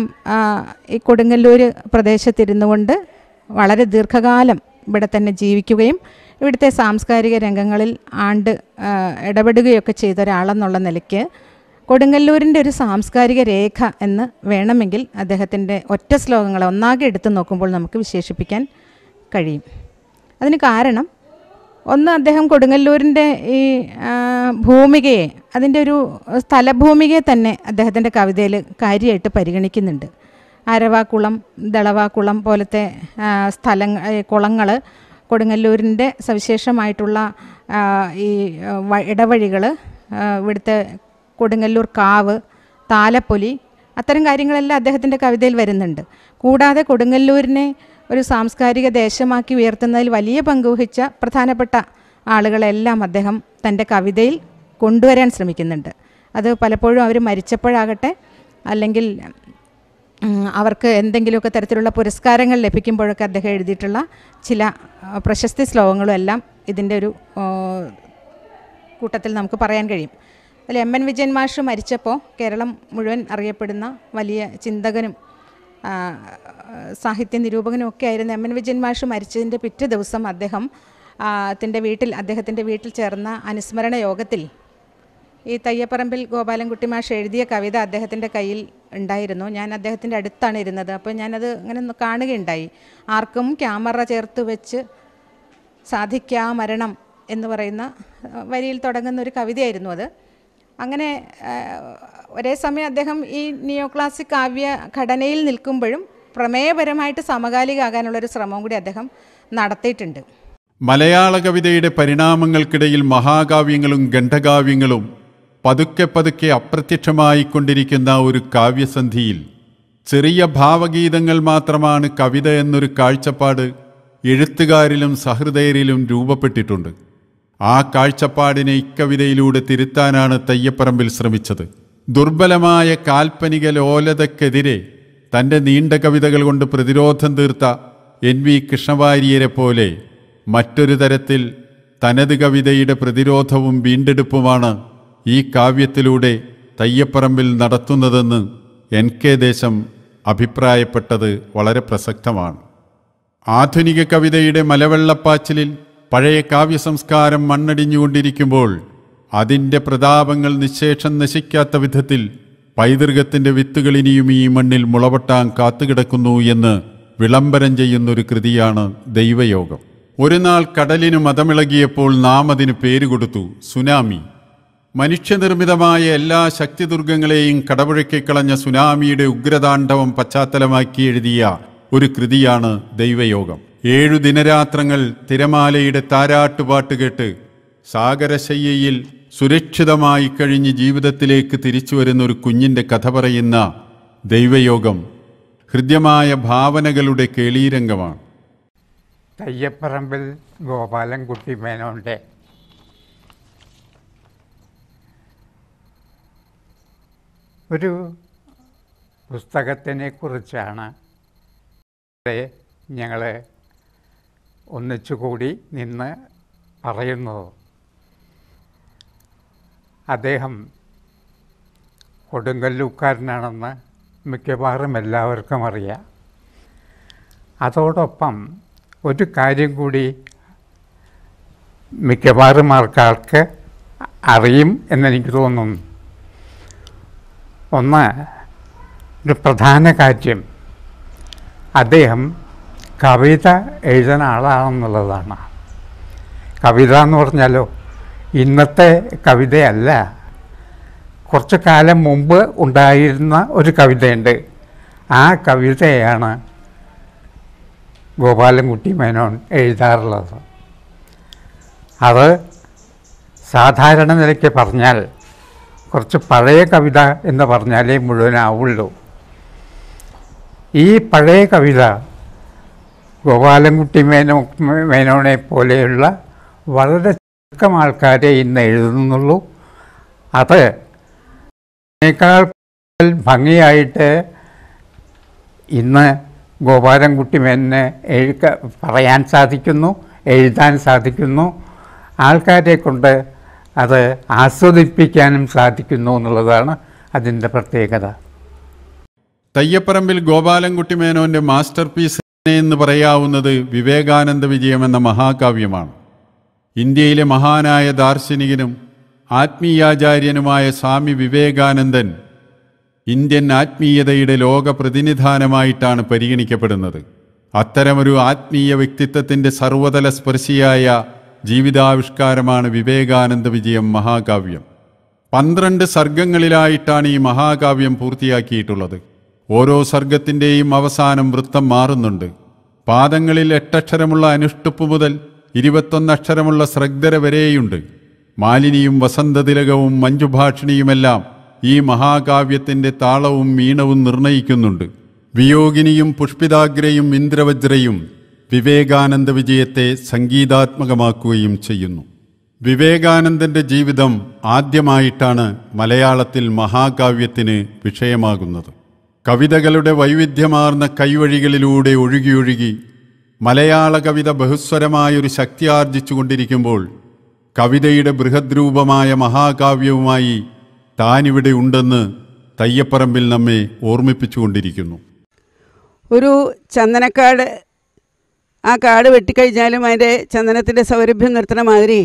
ഈ കൊടുങ്ങല്ലൂർ പ്രദേശത്തിരുന്നു കൊണ്ട് വളരെ ദീർഘകാലം ഇവിടെ തന്നെ ജീവിക്കുകയും ഇവിടുത്തെ സാംസ്കാരിക രംഗങ്ങളിൽ ഇടപെടുകയൊക്കെ ചെയ്ത ഒരാളെന്നുള്ള നിലയ്ക്ക് കൊടുങ്ങല്ലൂരിൻ്റെ ഒരു സാംസ്കാരിക രേഖ എന്ന് വേണമെങ്കിൽ അദ്ദേഹത്തിൻ്റെ ഒറ്റ ശ്ലോകങ്ങളെ ഒന്നാകെ എടുത്തു നോക്കുമ്പോൾ നമുക്ക് വിശേഷിപ്പിക്കാൻ കഴിയും. അതിന് കാരണം, ഒന്ന്, അദ്ദേഹം കൊടുങ്ങല്ലൂരിൻ്റെ ഈ ഭൂമികയെ, അതിൻ്റെ ഒരു സ്ഥലഭൂമികയെ തന്നെ അദ്ദേഹത്തിൻ്റെ കവിതയിൽ കാര്യമായിട്ട് പരിഗണിക്കുന്നുണ്ട്. അരവാക്കുളം, ദളവാക്കുളം പോലത്തെ കുളങ്ങൾ, കൊടുങ്ങല്ലൂരിൻ്റെ സവിശേഷമായിട്ടുള്ള ഈ ഇടവഴികൾ, ഇവിടുത്തെ കൊടുങ്ങല്ലൂർ കാവ്, താലപ്പൊലി, അത്തരം കാര്യങ്ങളെല്ലാം അദ്ദേഹത്തിൻ്റെ കവിതയിൽ വരുന്നുണ്ട്. കൂടാതെ കൊടുങ്ങല്ലൂരിനെ ഒരു സാംസ്കാരിക ദേശമാക്കി ഉയർത്തുന്നതിൽ വലിയ പങ്കുവഹിച്ച പ്രധാനപ്പെട്ട ആളുകളെല്ലാം അദ്ദേഹം തൻ്റെ കവിതയിൽ കൊണ്ടുവരാൻ ശ്രമിക്കുന്നുണ്ട്. അത് പലപ്പോഴും അവർ മരിച്ചപ്പോഴാകട്ടെ, അല്ലെങ്കിൽ അവർക്ക് എന്തെങ്കിലുമൊക്കെ തരത്തിലുള്ള പുരസ്കാരങ്ങൾ ലഭിക്കുമ്പോഴൊക്കെ അദ്ദേഹം എഴുതിയിട്ടുള്ള ചില പ്രശസ്തി ശ്ലോകങ്ങളും എല്ലാം ഇതിൻ്റെ ഒരു കൂട്ടത്തിൽ നമുക്ക് പറയാൻ കഴിയും. അതിൽ എം.എൻ. വിജയൻ മാഷ് മരിച്ചപ്പോൾ കേരളം മുഴുവൻ അറിയപ്പെടുന്ന വലിയ ചിന്തകനും സാഹിത്യ നിരൂപകനും ഒക്കെ ആയിരുന്ന എം.എൻ. വിജയൻ മാഷ് മരിച്ചതിൻ്റെ പിറ്റേ ദിവസം അദ്ദേഹത്തിൻ്റെ വീട്ടിൽ ചേർന്ന അനുസ്മരണ യോഗത്തിൽ ഈ തയ്യപ്പറമ്പിൽ ഗോപാലൻകുട്ടി മാഷ് എഴുതിയ കവിത അദ്ദേഹത്തിൻ്റെ കയ്യിൽ ഉണ്ടായിരുന്നു. ഞാൻ അദ്ദേഹത്തിൻ്റെ അടുത്താണ് ഇരുന്നത്. അപ്പോൾ ഞാനത് അങ്ങനെ കാണുകയുണ്ടായി. ആർക്കും ക്യാമറ ചേർത്ത് വെച്ച് സാധിക്കാ മരണം എന്ന് പറയുന്ന വരിയിൽ തുടങ്ങുന്ന ഒരു കവിതയായിരുന്നു അത്. അങ്ങനെ ഒരേ സമയം അദ്ദേഹം ഈ നിയോ ക്ലാസിക് കാവ്യ ഘടനയിൽ നിൽക്കുമ്പോഴും പ്രമേയപരമായിട്ട് സമകാലികമാകാനുള്ളൊരു ശ്രമവും കൂടി അദ്ദേഹം നടത്തിയിട്ടുണ്ട്. മലയാള കവിതയുടെ പരിണാമങ്ങൾക്കിടയിൽ മഹാകാവ്യങ്ങളും ഖണ്ഡകാവ്യങ്ങളും പതുക്കെ പതുക്കെ അപ്രത്യക്ഷമായിക്കൊണ്ടിരിക്കുന്ന ഒരു കാവ്യസന്ധിയിൽ ചെറിയ ഭാവഗീതങ്ങൾ മാത്രമാണ് കവിത എന്നൊരു കാഴ്ചപ്പാട് എഴുത്തുകാരിലും സഹൃദയരിലും രൂപപ്പെട്ടിട്ടുണ്ട്. ആ കാഴ്ചപ്പാടിനെ ഇക്കവിതയിലൂടെ തിരുത്താനാണ് തയ്യപ്പറമ്പിൽ ശ്രമിച്ചത്. ദുർബലമായ കാൽപ്പനിക ലോലതയ്ക്കെതിരെ തൻ്റെ നീണ്ട കവിതകൾ കൊണ്ട് പ്രതിരോധം തീർത്ത NV കൃഷ്ണവാര്യരെ പോലെ മറ്റൊരു തരത്തിൽ തനത് കവിതയുടെ പ്രതിരോധവും വീണ്ടെടുപ്പുമാണ് ഈ കാവ്യത്തിലൂടെ തയ്യപ്പറമ്പിൽ നടത്തുന്നതെന്ന് NK ദേശം അഭിപ്രായപ്പെട്ടത് വളരെ പ്രസക്തമാണ്. ആധുനിക കവിതയുടെ മലവെള്ളപ്പാച്ചിലിൽ പഴയ കാവ്യസംസ്കാരം മണ്ണടിഞ്ഞുകൊണ്ടിരിക്കുമ്പോൾ അതിൻ്റെ പ്രതാപങ്ങൾ നിശേഷം നശിക്കാത്ത വിധത്തിൽ പൈതൃകത്തിൻ്റെ വിത്തുകൾ ഇനിയും ഈ മണ്ണിൽ മുളപൊട്ടാൻ കാത്തുകിടക്കുന്നു എന്ന് വിളംബരം ചെയ്യുന്നൊരു കൃതിയാണ് ദൈവയോഗം. ഒരു നാൾ കടലിനു മതമിളകിയപ്പോൾ നാം അതിന് പേരുകൊടുത്തു സുനാമി. മനുഷ്യനിർമ്മിതമായ എല്ലാ ശക്തിദുർഗങ്ങളെയും കടപുഴക്കിക്കളഞ്ഞ സുനാമിയുടെ ഉഗ്രതാണ്ഡവം പശ്ചാത്തലമാക്കി എഴുതിയ ഒരു കൃതിയാണ് ദൈവയോഗം. 7 ദിനരാത്രങ്ങൾ തിരമാലയുടെ താരാട്ടുപാട്ട് കേട്ട് സാഗരശയ്യയിൽ സുരക്ഷിതമായി കഴിഞ്ഞ് ജീവിതത്തിലേക്ക് തിരിച്ചു വരുന്ന ഒരു കുഞ്ഞിൻ്റെ കഥ പറയുന്ന ദൈവയോഗം ഹൃദ്യമായ ഭാവനകളുടെ കേളീരംഗമാണ്. തയ്യപ്പറമ്പിൽ ഗോപാലൻകുട്ടി മേനോൻ്റെ ഒരു പുസ്തകത്തിനെ കുറിച്ചാണ് ഞങ്ങൾ ഒന്നിച്ചുകൂടി നിന്ന് പറയുന്നത്. അദ്ദേഹം കൊടുങ്ങല്ലൂക്കാരനാണെന്ന് മിക്കവാറും എല്ലാവർക്കും അറിയാം. അതോടൊപ്പം ഒരു കാര്യം കൂടി മിക്കവാറും ആൾക്കാർക്ക് അറിയും എന്നെനിക്ക് തോന്നുന്നു. ഒന്ന്, ഒരു പ്രധാന കാര്യം, അദ്ദേഹം കവിത എഴുതുന്ന ആളാണെന്നുള്ളതാണ്. കവിത എന്ന് പറഞ്ഞാലോ ഇന്നത്തെ കവിതയല്ല, കുറച്ചു കാലം മുമ്പ് ഉണ്ടായിരുന്ന ഒരു കവിതയുണ്ട്. ആ കവിതയാണ് ഗോപാലൻകുട്ടി മേനോൻ എഴുതാറുള്ളത്. അത് സാധാരണ നിലയ്ക്ക് പറഞ്ഞാൽ കുറച്ച് പഴയ കവിത എന്ന് പറഞ്ഞാലേ മുഴുവനാവുള്ളൂ. ഈ പഴയ കവിത ഗോപാലൻകുട്ടി മേനോനെ പോലെയുള്ള വളരെ ചുരുക്കം ആൾക്കാരെ ഇന്ന് എഴുതുന്നുള്ളൂ. അത് അതിനേക്കാൾ ഭംഗിയായിട്ട് ഇന്ന് ഗോപാലൻകുട്ടി മേനോനെ പറയാൻ സാധിക്കുന്നു, എഴുതാൻ സാധിക്കുന്നു, ആൾക്കാരെ കൊണ്ട് അത് ആസ്വദിപ്പിക്കാനും സാധിക്കുന്നു എന്നുള്ളതാണ് അതിൻ്റെ പ്രത്യേകത. തയ്യപ്പറമ്പിൽ ഗോപാലൻകുട്ടി മേനോൻ്റെ മാസ്റ്റർ പീസ് എന്ന് പറയാവുന്നത് വിവേകാനന്ദ വിജയം എന്ന മഹാകാവ്യമാണ്. ഇന്ത്യയിലെ മഹാനായ ദാർശനികനും ആത്മീയാചാര്യനുമായ സ്വാമി വിവേകാനന്ദൻ ഇന്ത്യൻ ആത്മീയതയുടെ ലോക പ്രതിനിധാനമായിട്ടാണ് പരിഗണിക്കപ്പെടുന്നത്. അത്തരമൊരു ആത്മീയ വ്യക്തിത്വത്തിൻ്റെ സർവതല സ്പർശിയായ ജീവിതാവിഷ്കാരമാണ് വിവേകാനന്ദ വിജയം മഹാകാവ്യം. 12 സർഗങ്ങളിലായിട്ടാണ് ഈ മഹാകാവ്യം പൂർത്തിയാക്കിയിട്ടുള്ളത്. ഓരോ സർഗത്തിൻ്റെയും അവസാനം വൃത്തം മാറുന്നുണ്ട്. പാദങ്ങളിൽ 8 അക്ഷരമുള്ള അനുഷ്ടുപ്പ് മുതൽ 21 അക്ഷരമുള്ള ശ്രഗ്ധര വരെയുണ്ട്. മാലിനിയും വസന്തതിലകവും മഞ്ജുഭാഷിണിയുമെല്ലാം ഈ മഹാകാവ്യത്തിൻ്റെ താളവും മീണവും നിർണയിക്കുന്നുണ്ട്. വിയോഗിനിയും പുഷ്പിതാഗ്രയും ഇന്ദ്രവജ്രയും വിവേകാനന്ദ വിജയത്തെ സംഗീതാത്മകമാക്കുകയും ചെയ്യുന്നു. വിവേകാനന്ദൻ്റെ ജീവിതം ആദ്യമായിട്ടാണ് മലയാളത്തിൽ മഹാകാവ്യത്തിന് വിഷയമാകുന്നത്. കവിതകളുടെ വൈവിധ്യമാർന്ന കൈവഴികളിലൂടെ ഒഴുകിയൊഴുകി മലയാള കവിത ബഹുസ്വരമായൊരു ശക്തി ആർജിച്ചു കൊണ്ടിരിക്കുമ്പോൾ കവിതയുടെ ബൃഹദ്രൂപമായ മഹാകാവ്യവുമായി താനിവിടെ ഉണ്ടെന്ന് തയ്യപ്പറമ്പിൽ നമ്മെ ഓർമ്മിപ്പിച്ചുകൊണ്ടിരിക്കുന്നു. ഒരു ചന്ദനക്കാട്, ആ കാട് വെട്ടിക്കഴിഞ്ഞാലും അതിൻ്റെ ചന്ദനത്തിൻ്റെ സൗരഭ്യം നിർത്തണ മാതിരി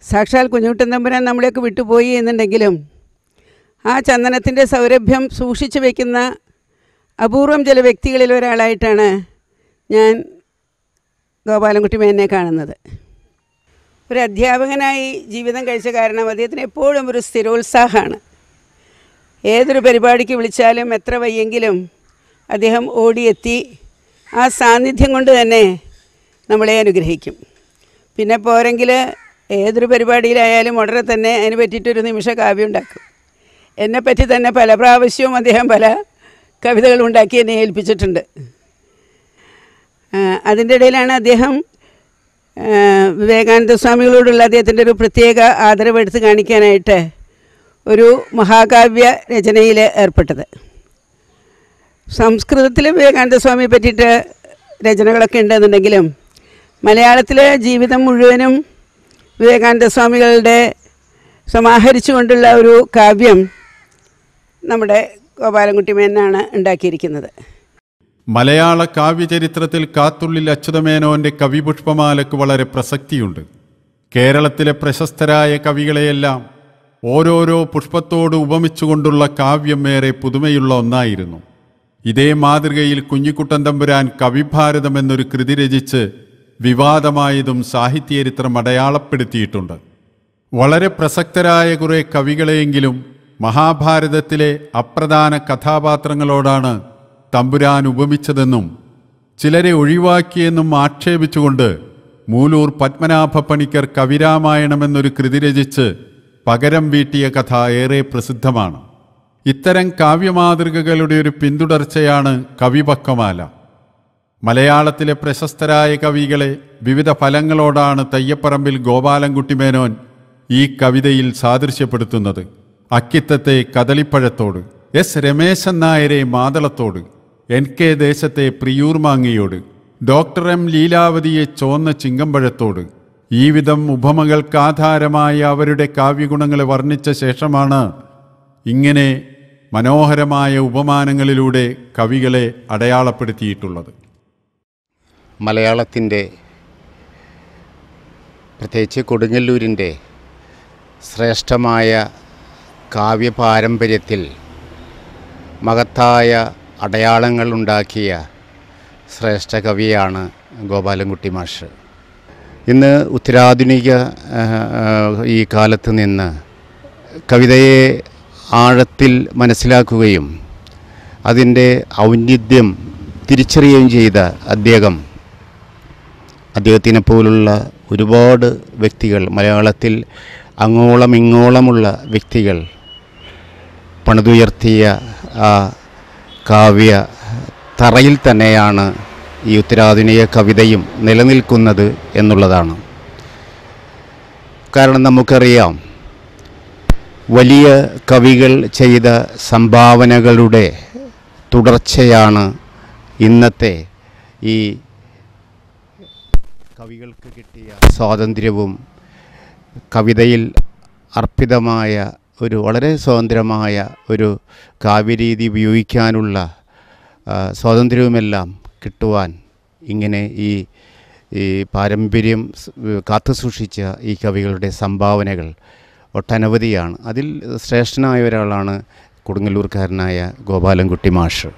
സാക്ഷാൽ കുഞ്ഞുകുട്ടൻ തമ്പുരാൻ നമ്മളെയൊക്കെ വിട്ടുപോയി എന്നുണ്ടെങ്കിലും ആ ചന്ദനത്തിൻ്റെ സൗരഭ്യം സൂക്ഷിച്ചു വയ്ക്കുന്ന അപൂർവം ചില വ്യക്തികളിൽ ഒരാളായിട്ടാണ് ഞാൻ ഗോപാലൻകുട്ടി മേനോനെ കാണുന്നത്. ഒരു അധ്യാപകനായി ജീവിതം കഴിച്ച കാരണം അദ്ദേഹത്തിന് എപ്പോഴും ഒരു സ്ഥിരോത്സാഹമാണ്. ഏതൊരു പരിപാടിക്ക് വിളിച്ചാലും എത്ര വയ്യെങ്കിലും അദ്ദേഹം ഓടിയെത്തി ആ സാന്നിധ്യം കൊണ്ട് തന്നെ നമ്മളെ അനുഗ്രഹിക്കും. പിന്നെ പോരെങ്കിൽ ഏതൊരു പരിപാടിയിലായാലും ഉടനെ തന്നെ അതിനെ പറ്റിയിട്ടൊരു നിമിഷ കാവ്യം ഉണ്ടാക്കും. എന്നെപ്പറ്റി തന്നെ പല പ്രാവശ്യവും അദ്ദേഹം പല കവിതകളുണ്ടാക്കി എന്നെ ഏൽപ്പിച്ചിട്ടുണ്ട്. അതിൻ്റെ ഇടയിലാണ് അദ്ദേഹം വിവേകാനന്ദ സ്വാമികളോടുള്ള അദ്ദേഹത്തിൻ്റെ ഒരു പ്രത്യേക ആദരവ് എടുത്ത് കാണിക്കാനായിട്ട് ഒരു മഹാകാവ്യ രചനയിൽ ഏർപ്പെട്ടത്. സംസ്കൃതത്തിൽ വിവേകാനന്ദ സ്വാമിയെ പറ്റിയിട്ട് രചനകളൊക്കെ ഉണ്ടെന്നുണ്ടെങ്കിലും മലയാളത്തിലെ ജീവിതം മുഴുവനും വിവേകാനന്ദ സ്വാമികളുടെ സമാഹരിച്ചുകൊണ്ടുള്ള ഒരു കാവ്യം നമ്മുടെ ഗോപാലൻകുട്ടി മേനോനാണ് ഉണ്ടാക്കിയിരിക്കുന്നത്. മലയാള കാവ്യചരിത്രത്തിൽ കാത്തുള്ളിൽ അച്യുതമേനോൻ്റെ കവിപുഷ്പമാലയ്ക്ക് വളരെ പ്രസക്തിയുണ്ട്. കേരളത്തിലെ പ്രശസ്തരായ കവികളെയെല്ലാം ഓരോരോ പുഷ്പത്തോട് ഉപമിച്ചുകൊണ്ടുള്ള കാവ്യം ഏറെ പുതുമയുള്ള ഒന്നായിരുന്നു. ഇതേ മാതൃകയിൽ കുഞ്ഞിക്കുട്ടൻ തമ്പുരാൻ കവിഭാരതം എന്നൊരു കൃതി രചിച്ച് വിവാദമായതും സാഹിത്യചരിത്രം അടയാളപ്പെടുത്തിയിട്ടുണ്ട്. വളരെ പ്രസക്തരായ കുറേ കവികളെയെങ്കിലും മഹാഭാരതത്തിലെ അപ്രധാന കഥാപാത്രങ്ങളോടാണ് തമ്പുരാൻ ഉപമിച്ചതെന്നും ചിലരെ ഒഴിവാക്കിയെന്നും ആക്ഷേപിച്ചുകൊണ്ട് മൂലൂർ പത്മനാഭ പണിക്കർ കവിരാമായണമെന്നൊരു കൃതി രചിച്ച് പകരം വീട്ടിയ കഥ ഏറെ പ്രസിദ്ധമാണ്. ഇത്തരം കാവ്യമാതൃകകളുടെ ഒരു പിന്തുടർച്ചയാണ് കവിപക്കമാല. മലയാളത്തിലെ പ്രശസ്തരായ കവികളെ വിവിധ ഫലങ്ങളോടാണ് തയ്യപ്പറമ്പിൽ ഗോപാലൻകുട്ടി മേനോൻ ഈ കവിതയിൽ സാദൃശ്യപ്പെടുത്തുന്നത്. അക്കിത്തത്തെ കദളിപ്പഴത്തോട്, എസ് രമേശൻ നായരെ മാതളത്തോട്, NK ദേശത്തെ പ്രിയൂർമാങ്ങയോട്, ഡോക്ടർ M ലീലാവതിയെ ചോന്ന ചിങ്കമ്പഴത്തോട്, ഈ വിധം ഉപമകൾക്കാധാരമായ അവരുടെ കാവ്യഗുണങ്ങളെ വർണ്ണിച്ച ശേഷമാണ് ഇങ്ങനെ മനോഹരമായ ഉപമാനങ്ങളിലൂടെ കവികളെ അടയാളപ്പെടുത്തിയിട്ടുള്ളത്. മലയാളത്തിൻ്റെ, പ്രത്യേകിച്ച് കൊടുങ്ങല്ലൂരിൻ്റെ ശ്രേഷ്ഠമായ കാവ്യപാരമ്പര്യത്തിൽ മഹത്തായ അടയാളങ്ങൾ ഉണ്ടാക്കിയ ശ്രേഷ്ഠ കവിയാണ് ഗോപാലൻകുട്ടി മാഷ്. ഇന്ന് ഉത്തരാധുനിക ഈ കാലത്ത് നിന്ന് കവിതയെ ആഴത്തിൽ മനസ്സിലാക്കുകയും അതിൻ്റെ ഔന്നിത്യം തിരിച്ചറിയുകയും ചെയ്ത അദ്ദേഹത്തിനെ പോലുള്ള ഒരുപാട് വ്യക്തികൾ, മലയാളത്തിൽ അങ്ങോളം ഇങ്ങോളമുള്ള വ്യക്തികൾ പണിതുയർത്തിയ ആ കാവ്യ തറയിൽ തന്നെയാണ് ഈ ഉത്തരാധുനിക കവിതയും നിലനിൽക്കുന്നത് എന്നുള്ളതാണ്. കാരണം നമുക്കറിയാം, വലിയ കവികൾ ചെയ്ത സംഭാവനകളുടെ തുടർച്ചയാണ് ഇന്നത്തെ ഈ കവികൾക്ക് കിട്ടിയ സ്വാതന്ത്ര്യവും കവിതയിൽ അർപ്പിതമായ ഒരു വളരെ സ്വതന്ത്രമായ ഒരു കാവ്യരീതി ഉപയോഗിക്കാനുള്ള സ്വാതന്ത്ര്യവുമെല്ലാം കിട്ടുവാൻ ഇങ്ങനെ ഈ പാരമ്പര്യം കാത്തുസൂക്ഷിച്ച ഈ കവികളുടെ സംഭാവനകൾ ഒട്ടനവധിയാണ്. അതിൽ ശ്രേഷ്ഠനായ ഒരാളാണ് കൊടുങ്ങല്ലൂർക്കാരനായ ഗോപാലൻകുട്ടി മാഷ്.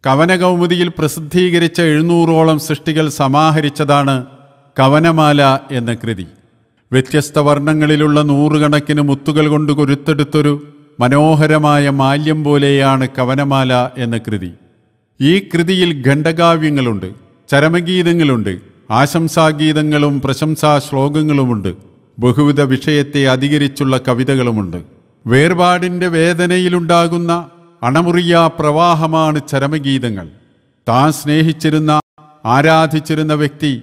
കവനകൗമുദിയിൽ പ്രസിദ്ധീകരിച്ച 700ഓളം സൃഷ്ടികൾ സമാഹരിച്ചതാണ് കവനമാല എന്ന കൃതി. വ്യത്യസ്ത വർണ്ണങ്ങളിലുള്ള നൂറുകണക്കിന് മുത്തുകൾ കൊണ്ട് കൊരുത്തെടുത്തൊരു മനോഹരമായ മാല്യം പോലെയാണ് കവനമാല എന്ന കൃതി. ഈ കൃതിയിൽ ഖണ്ഡകാവ്യങ്ങളുണ്ട്, ചരമഗീതങ്ങളുണ്ട്, ആശംസാഗീതങ്ങളും പ്രശംസാ ശ്ലോകങ്ങളുമുണ്ട്, ബഹുവിധ വിഷയത്തെ അധികരിച്ചുള്ള കവിതകളുമുണ്ട്. വേർപാടിൻ്റെ വേദനയിലുണ്ടാകുന്ന അണമുറിയാ പ്രവാഹമാണ് ചരമഗീതങ്ങൾ. താൻ സ്നേഹിച്ചിരുന്ന, ആരാധിച്ചിരുന്ന വ്യക്തി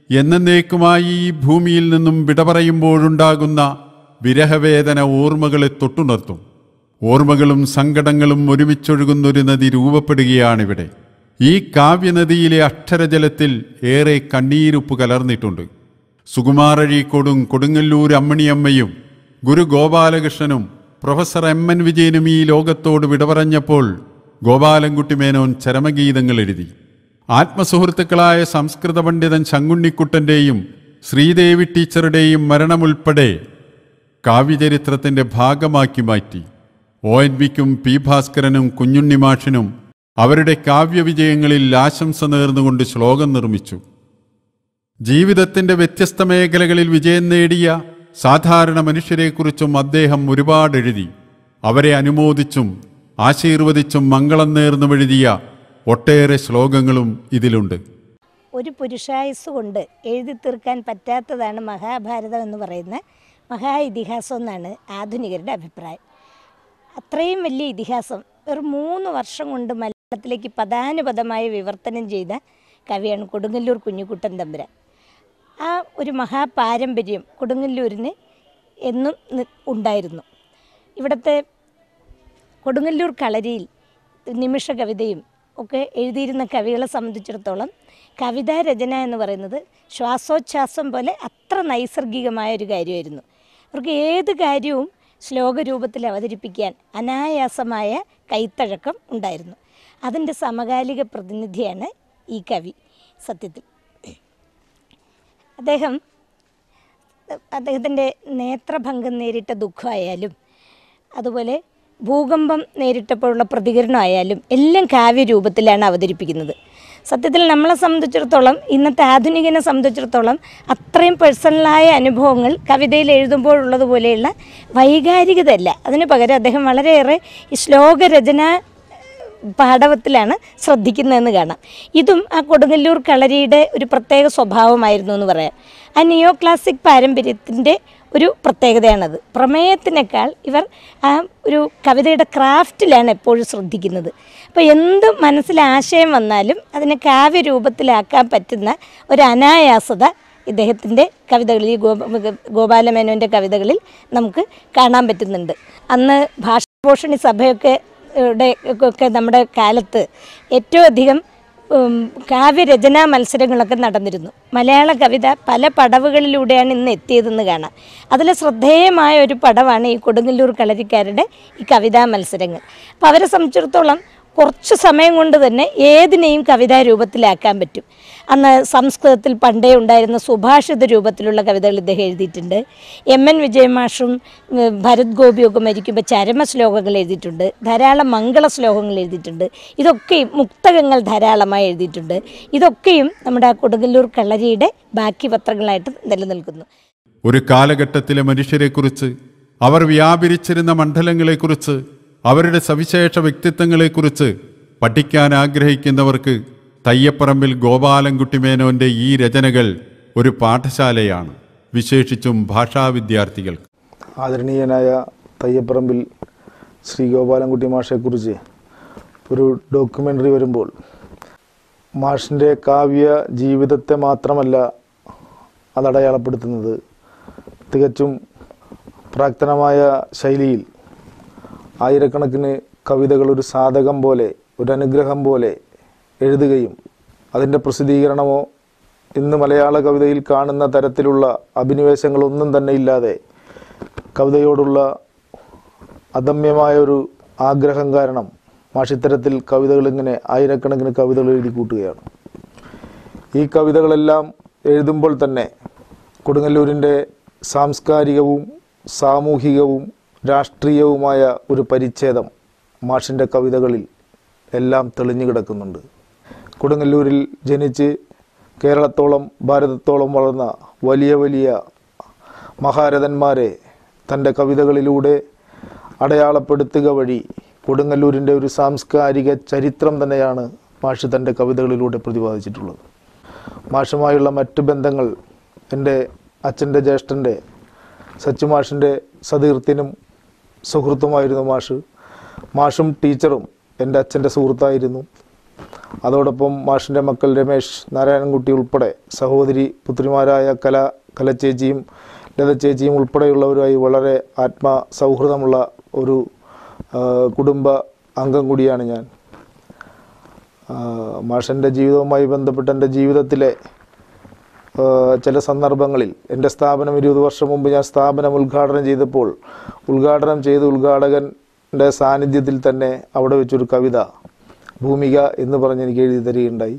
എന്നേക്കുമായി ഈ ഭൂമിയിൽ നിന്നും വിട പറയുമ്പോഴുണ്ടാകുന്ന വിരഹവേദന ഓർമ്മകളെ തൊട്ടുണർത്തും. ഓർമ്മകളും സങ്കടങ്ങളും ഒരുമിച്ചൊഴുകുന്നൊരു നദി രൂപപ്പെടുകയാണിവിടെ. ഈ കാവ്യനദിയിലെ അക്ഷരജലത്തിൽ ഏറെ കണ്ണീരുപ്പ് കലർന്നിട്ടുണ്ട്. സുകുമാരഴീക്കോടും കൊടുങ്ങല്ലൂർ അമ്മണിയമ്മയും ഗുരു ഗോപാലകൃഷ്ണനും പ്രൊഫസർ MN വിജയനും ഈ ലോകത്തോട് വിട പറഞ്ഞപ്പോൾ ഗോപാലൻകുട്ടി മേനോൻ ചരമഗീതങ്ങൾ എഴുതി. ആത്മസുഹൃത്തുക്കളായ സംസ്കൃത പണ്ഡിതൻ ശങ്കുണ്ണിക്കുട്ടൻ്റെയും ശ്രീദേവി ടീച്ചറുടെയും മരണമുൾപ്പെടെ കാവ്യചരിത്രത്തിൻ്റെ ഭാഗമാക്കി മാറ്റി. ONVയ്ക്കും P ഭാസ്കരനും കുഞ്ഞുണ്ണി മാഷിനും അവരുടെ കാവ്യവിജയങ്ങളിൽ ആശംസ നേർന്നുകൊണ്ട് ശ്ലോകം നിർമ്മിച്ചു. ജീവിതത്തിൻ്റെ വ്യത്യസ്ത മേഖലകളിൽ വിജയം നേടിയ സാധാരണ മനുഷ്യരെക്കുറിച്ചും അദ്ദേഹം ഒരുപാട് എഴുതി. അവരെ അനുമോദിച്ചും ആശീർവദിച്ചും മംഗളം നേർന്നും എഴുതിയ ഒട്ടേറെ ശ്ലോകങ്ങളും ഇതിലുണ്ട്. ഒരു പുരുഷായുസ് കൊണ്ട് എഴുതി തീർക്കാൻ പറ്റാത്തതാണ് മഹാഭാരതം എന്ന് പറയുന്ന മഹാ ഇതിഹാസം എന്നാണ് ആധുനികരുടെ അഭിപ്രായം. അത്രയും വലിയ ഇതിഹാസം വെറും 3 വർഷം കൊണ്ട് മലയാളത്തിലേക്ക് പദാനുപദമായി വിവർത്തനം ചെയ്ത കവിയാണ് കൊടുങ്ങല്ലൂർ കുഞ്ഞിക്കുട്ടൻ തമ്പുരാൻ. ആ ഒരു മഹാപാരമ്പര്യം കൊടുങ്ങല്ലൂരിന് എന്നും ഉണ്ടായിരുന്നു. ഇവിടുത്തെ കൊടുങ്ങല്ലൂർ കളരിയിൽ നിമിഷ കവിതയും ഒക്കെ എഴുതിയിരുന്ന കവികളെ സംബന്ധിച്ചിടത്തോളം കവിതാ രചന എന്ന് പറയുന്നത് ശ്വാസോച്ഛ്വാസം പോലെ അത്ര നൈസർഗികമായൊരു കാര്യമായിരുന്നു. അവർക്ക് ഏത് കാര്യവും ശ്ലോകരൂപത്തിൽ അവതരിപ്പിക്കാൻ അനായാസമായ കൈത്തഴക്കം ഉണ്ടായിരുന്നു. അതിൻ്റെ സമകാലിക പ്രതിനിധിയാണ് ഈ കവി. സത്യത്തിൽ അദ്ദേഹത്തിൻ്റെ നേത്രഭംഗം നേരിട്ട ദുഃഖമായാലും അതുപോലെ ഭൂകമ്പം നേരിട്ടപ്പോഴുള്ള പ്രതികരണമായാലും എല്ലാം കാവ്യരൂപത്തിലാണ് അവതരിപ്പിക്കുന്നത്. സത്യത്തിൽ നമ്മളെ സംബന്ധിച്ചിടത്തോളം, ഇന്നത്തെ ആധുനികനെ സംബന്ധിച്ചിടത്തോളം അത്രയും പേഴ്സണലായ അനുഭവങ്ങൾ കവിതയിൽ എഴുതുമ്പോഴുള്ളതുപോലെയുള്ള വൈകാരികത അല്ല. അതിന് പകരം അദ്ദേഹം വളരെയേറെ ഈ ശ്ലോകരചന പാഠവത്തിലാണ് ശ്രദ്ധിക്കുന്നതെന്ന് കാണാം. ഇതും ആ കൊടുങ്ങല്ലൂർ കളരിയുടെ ഒരു പ്രത്യേക സ്വഭാവമായിരുന്നു എന്ന് പറയാം. ആ നിയോ ക്ലാസിക് പാരമ്പര്യത്തിൻ്റെ ഒരു പ്രത്യേകതയാണത്. പ്രമേയത്തിനേക്കാൾ ഇവർ ആ ഒരു കവിതയുടെ ക്രാഫ്റ്റിലാണ് എപ്പോഴും ശ്രദ്ധിക്കുന്നത്. അപ്പോൾ എന്ത് മനസ്സിൽ ആശയം വന്നാലും അതിനെ കാവ്യരൂപത്തിലാക്കാൻ പറ്റുന്ന ഒരു അനായാസത ഇദ്ദേഹത്തിൻ്റെ കവിതകളിൽ, ഗോപാലമേനോൻ്റെ കവിതകളിൽ നമുക്ക് കാണാൻ പറ്റുന്നുണ്ട്. അന്ന് ഭാഷാഭൂഷണി സഭയൊക്കെ നമ്മുടെ കാലത്ത് ഏറ്റവും അധികം കാവ്യരചനാ മത്സരങ്ങളൊക്കെ നടന്നിരുന്നു. മലയാള കവിത പല പടവുകളിലൂടെയാണ് ഇന്ന് എത്തിയതെന്ന് കാണാം. അതിൽ ശ്രദ്ധേയമായ ഒരു പടവാണ് ഈ കൊടുങ്ങല്ലൂർ കളരിക്കാരുടെ ഈ കവിതാ മത്സരങ്ങൾ. അപ്പോൾ അവരെ സംബന്ധിച്ചിടത്തോളം കുറച്ച് സമയം കൊണ്ട് തന്നെ ഏതിനെയും കവിതാ രൂപത്തിലാക്കാൻ പറ്റും. അന്ന് സംസ്കൃതത്തിൽ പണ്ടേ ഉണ്ടായിരുന്ന സുഭാഷിത രൂപത്തിലുള്ള കവിതകൾ ഇദ്ദേഹം എഴുതിയിട്ടുണ്ട്. എം.എൻ. വിജയമാഷും ഭരത് ഗോപിയൊക്കെ മരിക്കുമ്പോൾ ചരമശ്ലോകങ്ങൾ എഴുതിയിട്ടുണ്ട്. ധാരാളം മംഗള ശ്ലോകങ്ങൾ എഴുതിയിട്ടുണ്ട്. ഇതൊക്കെയും മുക്തകങ്ങൾ ധാരാളമായി എഴുതിയിട്ടുണ്ട്. ഇതൊക്കെയും നമ്മുടെ ആ കൊടുങ്ങല്ലൂർ കളരിയുടെ ബാക്കി പത്രങ്ങളായിട്ട് നിലനിൽക്കുന്നു. ഒരു കാലഘട്ടത്തിലെ മനുഷ്യരെക്കുറിച്ച്, അവർ വ്യാപരിച്ചിരുന്ന മണ്ഡലങ്ങളെക്കുറിച്ച്, അവരുടെ സവിശേഷ വ്യക്തിത്വങ്ങളെക്കുറിച്ച് പഠിക്കാൻ ആഗ്രഹിക്കുന്നവർക്ക് തയ്യപ്പറമ്പിൽ ഗോപാലൻകുട്ടി മേനോൻ്റെ ഈ രചനകൾ ഒരു പാഠശാലയാണ്, വിശേഷിച്ചും ഭാഷാ വിദ്യാർത്ഥികൾക്ക്. ആദരണീയനായ തയ്യപ്പറമ്പിൽ ശ്രീ ഗോപാലൻകുട്ടി മാഷെക്കുറിച്ച് ഒരു ഡോക്യുമെൻ്ററി വരുമ്പോൾ മാഷിൻ്റെ കാവ്യ ജീവിതത്തെ മാത്രമല്ല അതടയാളപ്പെടുത്തുന്നത്, തികച്ചും പ്രാക്തനമായ ശൈലിയിൽ ആയിരക്കണക്കിന് കവിതകൾ ഒരു സാധകം പോലെ, ഒരു അനുഗ്രഹം പോലെ എഴുതുകയും അതിൻ്റെ പ്രസിദ്ധീകരണമോ ഇന്ന് മലയാള കവിതയിൽ കാണുന്ന തരത്തിലുള്ള അഭിനിവേശങ്ങളൊന്നും തന്നെ ഇല്ലാതെ കവിതയോടുള്ള അദമ്യമായൊരു ആഗ്രഹം കാരണം മാഷിത്തരത്തിൽ കവിതകൾ ഇങ്ങനെ ആയിരക്കണക്കിന് കവിതകൾ എഴുതി കൂട്ടുകയാണ്. ഈ കവിതകളെല്ലാം എഴുതുമ്പോൾ തന്നെ കൊടുങ്ങല്ലൂരിൻ്റെ സാംസ്കാരികവും സാമൂഹികവും രാഷ്ട്രീയവുമായ ഒരു പരിച്ഛേദം മാഷിൻ്റെ കവിതകളിൽ എല്ലാം തെളിഞ്ഞു കിടക്കുന്നുണ്ട്. കൊടുങ്ങല്ലൂരിൽ ജനിച്ച് കേരളത്തോളം ഭാരതത്തോളം വളർന്ന വലിയ വലിയ മഹാരഥന്മാരെ തൻ്റെ കവിതകളിലൂടെ അടയാളപ്പെടുത്തുക വഴി കൊടുങ്ങല്ലൂരിൻ്റെ ഒരു സാംസ്കാരിക ചരിത്രം തന്നെയാണ് മാഷ് തൻ്റെ കവിതകളിലൂടെ പ്രതിപാദിച്ചിട്ടുള്ളത്. മാഷുമായുള്ള മറ്റ് ബന്ധങ്ങൾ എൻ്റെ അച്ഛൻ്റെ ജ്യേഷ്ഠൻ്റെ സച്ചുമാഷിൻ്റെ സതീർത്ഥ്യനും സുഹൃത്തുമായിരുന്നു മാഷും ടീച്ചറും എൻ്റെ അച്ഛൻ്റെ സുഹൃത്തായിരുന്നു. അതോടൊപ്പം മാഷിൻ്റെ മക്കൾ രമേശ്, നാരായണൻകുട്ടി ഉൾപ്പെടെ സഹോദരി പുത്രിമാരായ കലച്ചേച്ചിയും ലതച്ചേച്ചിയും ഉൾപ്പെടെയുള്ളവരുമായി വളരെ ആത്മസൗഹൃദമുള്ള ഒരു കുടുംബ അംഗം കൂടിയാണ് ഞാൻ. മാഷിൻ്റെ ജീവിതവുമായി ബന്ധപ്പെട്ട് എൻ്റെ ജീവിതത്തിലെ ചില സന്ദർഭങ്ങളിൽ എൻ്റെ സ്ഥാപനം 20 വർഷം മുമ്പ് ഞാൻ സ്ഥാപനം ഉദ്ഘാടനം ചെയ്തപ്പോൾ ഉദ്ഘാടകൻ്റെ സാന്നിധ്യത്തിൽ തന്നെ അവിടെ വെച്ചൊരു കവിത ഭൂമിക എന്ന് പറഞ്ഞ് എനിക്ക് എഴുതി തരികയുണ്ടായി.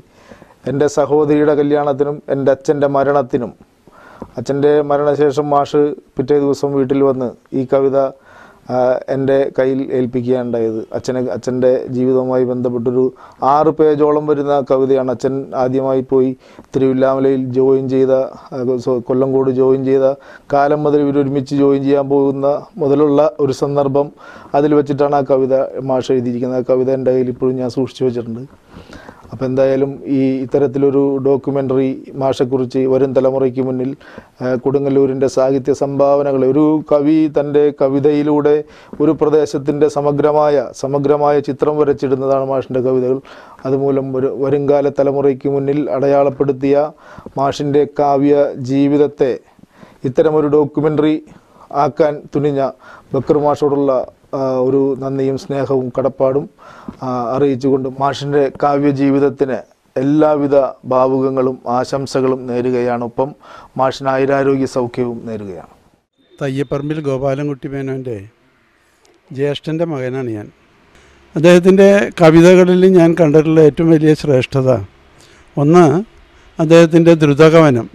എൻ്റെ സഹോദരിയുടെ കല്യാണത്തിനും എൻ്റെ അച്ഛൻ്റെ മരണത്തിനും, അച്ഛൻ്റെ മരണശേഷം മാഷ് പിറ്റേ ദിവസം വീട്ടിൽ വന്ന് ഈ കവിത എൻ്റെ കയ്യിൽ ഏൽപ്പിക്കുകയുണ്ടായത്. അച്ഛൻ്റെ ജീവിതവുമായി ബന്ധപ്പെട്ടൊരു 6 പേജോളം വരുന്ന കവിതയാണ്. അച്ഛൻ ആദ്യമായി പോയി തിരുവില്ലാമലയിൽ ജോയിൻ ചെയ്ത, കൊല്ലങ്കോട് ജോയിൻ ചെയ്ത കാലം മുതൽ ഇവരൊരുമിച്ച് ജോയിൻ ചെയ്യാൻ പോകുന്ന മുതലുള്ള ഒരു സന്ദർഭം അതിൽ വെച്ചിട്ടാണ് ആ കവിത മാഷ് എഴുതിയിരിക്കുന്നത്. ആ കവിത എൻ്റെ കയ്യിൽ ഇപ്പോഴും ഞാൻ സൂക്ഷിച്ചു വെച്ചിട്ടുണ്ട്. അപ്പോൾ എന്തായാലും ഇത്തരത്തിലൊരു ഡോക്യുമെൻ്ററി മാഷെക്കുറിച്ച് വരും തലമുറയ്ക്ക് മുന്നിൽ കൊടുങ്ങല്ലൂരിൻ്റെ സാഹിത്യ സംഭാവനകൾ, ഒരു കവി തൻ്റെ കവിതയിലൂടെ ഒരു പ്രദേശത്തിൻ്റെ സമഗ്രമായ ചിത്രം വരച്ചിടുന്നതാണ് മാഷിൻ്റെ കവിതകൾ. അതുമൂലം വരുംകാല തലമുറയ്ക്ക് മുന്നിൽ അടയാളപ്പെടുത്തിയ മാഷിൻ്റെ കാവ്യ ജീവിതത്തെ ഇത്തരമൊരു ഡോക്യുമെൻ്ററി ആക്കാൻ തുനിഞ്ഞ ബക്കർ മാഷോടുള്ള ഒരു നന്ദിയും സ്നേഹവും കടപ്പാടും അറിയിച്ചുകൊണ്ട് മാഷിൻ്റെ കാവ്യ ജീവിതത്തിന് എല്ലാവിധ ഭാവുകങ്ങളും ആശംസകളും നേരുകയാണ്. ഒപ്പം മാഷിന് ആയുരാരോഗ്യ സൗഖ്യവും നേരുകയാണ്. തയ്യപ്പറമ്പിൽ ഗോപാലൻകുട്ടി മേനോൻ്റെ ജ്യേഷ്ഠൻ്റെ മകനാണ് ഞാൻ. അദ്ദേഹത്തിൻ്റെ കവിതകളിൽ ഞാൻ കണ്ടിട്ടുള്ള ഏറ്റവും വലിയ ശ്രേഷ്ഠത ഒന്ന്, അദ്ദേഹത്തിൻ്റെ ദ്രുതകവനം.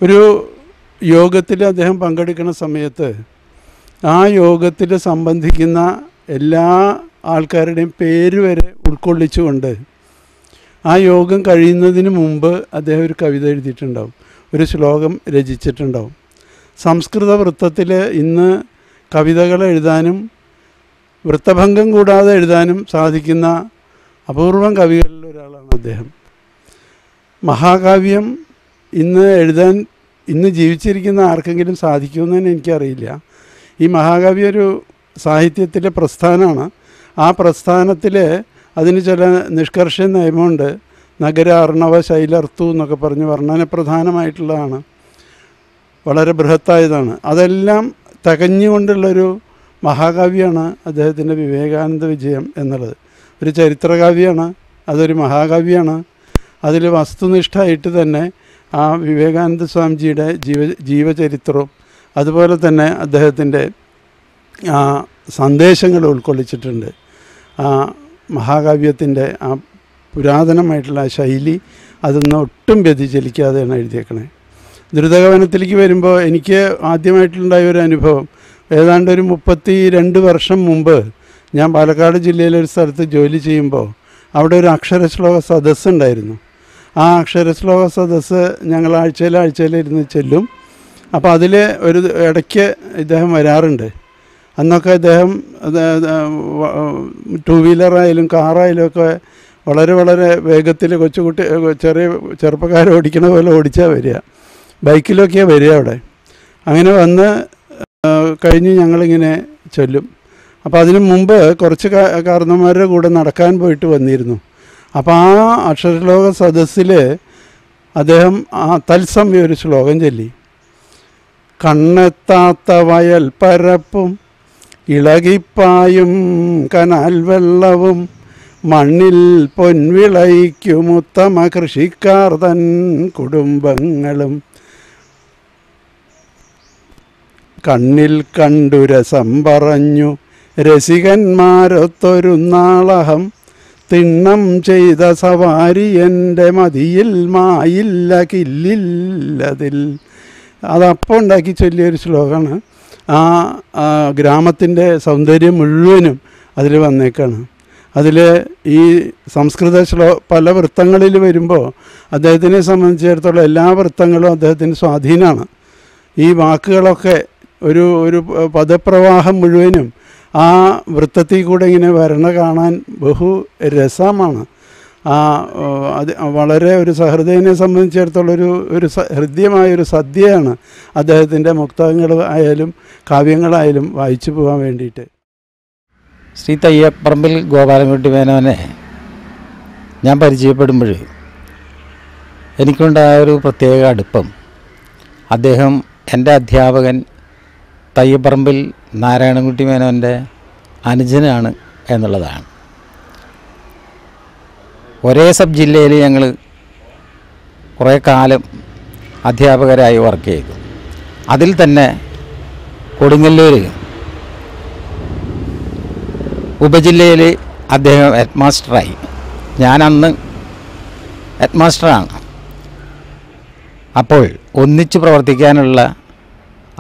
ഒരു യോഗത്തിൽ അദ്ദേഹം പങ്കെടുക്കുന്ന സമയത്ത് ആ യോഗത്തിൽ സംബന്ധിക്കുന്ന എല്ലാ ആൾക്കാരുടെയും പേര് വരെ ഉൾക്കൊള്ളിച്ചുകൊണ്ട് ആ യോഗം കഴിയുന്നതിന് മുമ്പ് അദ്ദേഹം ഒരു കവിത എഴുതിയിട്ടുണ്ടാവും, ഒരു ശ്ലോകം രചിച്ചിട്ടുണ്ടാവും. സംസ്കൃത വൃത്തത്തിൽ ഇന്ന് കവിതകൾ എഴുതാനും വൃത്തഭംഗം കൂടാതെ എഴുതാനും സാധിക്കുന്ന അപൂർവം കവികളിൽ ഒരാളാണ് അദ്ദേഹം. മഹാകാവ്യം ഇന്ന് ജീവിച്ചിരിക്കുന്ന ആർക്കെങ്കിലും സാധിക്കുമെന്ന് തന്നെ എനിക്കറിയില്ല. ഈ മഹാകാവ്യം ഒരു സാഹിത്യത്തിലെ പ്രസ്ഥാനമാണ്. ആ പ്രസ്ഥാനത്തിൽ അതിന് ചില നിഷ്കർഷ നിയമമുണ്ട്. നഗര അർണവ ശൈലർത്തു എന്നൊക്കെ പറഞ്ഞ് വർണ്ണനപ്രധാനമായിട്ടുള്ളതാണ്, വളരെ ബൃഹത്തായതാണ്. അതെല്ലാം തികഞ്ഞുകൊണ്ടുള്ളൊരു മഹാകാവ്യമാണ് അദ്ദേഹത്തിൻ്റെ വിവേകാനന്ദ വിജയം എന്നുള്ളത്. ഒരു ചരിത്രകാവ്യമാണ്, അതൊരു മഹാകാവ്യമാണ്. അതിൽ വസ്തുനിഷ്ഠമായിട്ട് തന്നെ ആ വിവേകാനന്ദ സ്വാമിജിയുടെ ജീവചരിത്രവും അതുപോലെ തന്നെ അദ്ദേഹത്തിൻ്റെ സന്ദേശങ്ങൾ ഉൾക്കൊള്ളിച്ചിട്ടുണ്ട്. ആ മഹാകാവ്യത്തിൻ്റെ ആ പുരാതനമായിട്ടുള്ള ശൈലി അതൊന്നും ഒട്ടും വ്യതിചലിക്കാതെയാണ് എഴുതിയേക്കണേ. ദ്രുതഗമനത്തിലേക്ക് വരുമ്പോൾ എനിക്ക് ആദ്യമായിട്ടുണ്ടായ ഒരു അനുഭവം, ഏതാണ്ട് ഒരു 32 വർഷം മുമ്പ് ഞാൻ പാലക്കാട് ജില്ലയിലെ ഒരു സ്ഥലത്ത് ജോലി ചെയ്യുമ്പോൾ അവിടെ ഒരു അക്ഷരശ്ലോക സദസ്സ് ഉണ്ടായിരുന്നു. ആ അക്ഷരശ്ലോക സദസ്സ് ഞങ്ങൾ ആഴ്ചയിലിരുന്ന് ചെല്ലും. അപ്പോൾ അതിൽ ഒരു ഇടയ്ക്ക് ഇദ്ദേഹം വരാറുണ്ട്. അന്നൊക്കെ അദ്ദേഹം 2 വീലറായാലും കാറായാലും ഒക്കെ വളരെ വളരെ വേഗത്തിൽ ചെറുപ്പക്കാരെ ഓടിക്കണ പോലെ ഓടിച്ചാൽ വരിക, ബൈക്കിലൊക്കെയാണ് വരിക അവിടെ. അങ്ങനെ വന്ന് കഴിഞ്ഞ് ഞങ്ങളിങ്ങനെ ചൊല്ലും. അപ്പോൾ അതിന് മുമ്പ് കുറച്ച് കാരണന്മാരുടെ കൂടെ നടക്കാൻ പോയിട്ട് വന്നിരുന്നു. അപ്പോൾ ആ അക്ഷരശ്ലോക സദസ്സിൽ അദ്ദേഹം തത്സമയം ഒരു ശ്ലോകം ചൊല്ലി. കണ്ണെത്താത്ത വയൽ പരപ്പും ഇളകിപ്പായും കനാൽ വെള്ളവും മണ്ണിൽ പൊൻവിളയ്ക്കും ഉത്തമ കൃഷിക്കാർ തൻ കുടുംബങ്ങളും കണ്ണിൽ കണ്ടു രസം പറഞ്ഞു രസികന്മാരൊത്തൊരു നാളഹം തിണ്ണം ചെയ്ത സവാരി എൻ്റെ മതിയിൽ മായില്ല കില്ലില്ലതിൽ. അതപ്പോൾ ഉണ്ടാക്കി ചൊല്ലിയൊരു ശ്ലോകമാണ്. ആ ഗ്രാമത്തിൻ്റെ സൗന്ദര്യം മുഴുവനും അതിൽ വന്നേക്കാണ്. അതിൽ ഈ സംസ്കൃത പല വൃത്തങ്ങളിൽ വരുമ്പോൾ അദ്ദേഹത്തിനെ സംബന്ധിച്ചിടത്തോളം എല്ലാ വൃത്തങ്ങളും അദ്ദേഹത്തിന് സ്വാധീനമാണ്. ഈ വാക്കുകളൊക്കെ ഒരു പദപ്രവാഹം മുഴുവനും ആ വൃത്തത്തിൽ കൂടെ ഇങ്ങനെ വരണ കാണാൻ ബഹു രസമാണ്. അത് വളരെ ഒരു സഹൃദയനെ സംബന്ധിച്ചിടത്തോളം ഒരു ഹൃദ്യമായൊരു സദ്യയാണ് അദ്ദേഹത്തിൻ്റെ മുക്തകങ്ങൾ ആയാലും കാവ്യങ്ങളായാലും വായിച്ചു പോകാൻ വേണ്ടിയിട്ട്. ശ്രീ തയ്യപ്പറമ്പിൽ ഗോപാലൻകുട്ടി മേനോനെ ഞാൻ പരിചയപ്പെടുമ്പോൾ എനിക്കുണ്ടായ ഒരു പ്രത്യേക അടുപ്പം അദ്ദേഹം എൻ്റെ അധ്യാപകൻ തയ്യപ്പറമ്പിൽ നാരായണൻകുട്ടി മേനോൻ്റെ അനുജനാണ് എന്നുള്ളതാണ്. ഒരേ സബ് ജില്ലയിൽ ഞങ്ങൾ കുറേ കാലം അധ്യാപകരായി വർക്ക് ചെയ്തു. അതിൽ തന്നെ കൊടുങ്ങല്ലൂർ ഉപജില്ലയിൽ അദ്ദേഹം ഹെഡ് മാസ്റ്ററായി. ഞാനന്ന് ഹെഡ് മാസ്റ്ററാണ്. അപ്പോൾ ഒന്നിച്ചു പ്രവർത്തിക്കാനുള്ള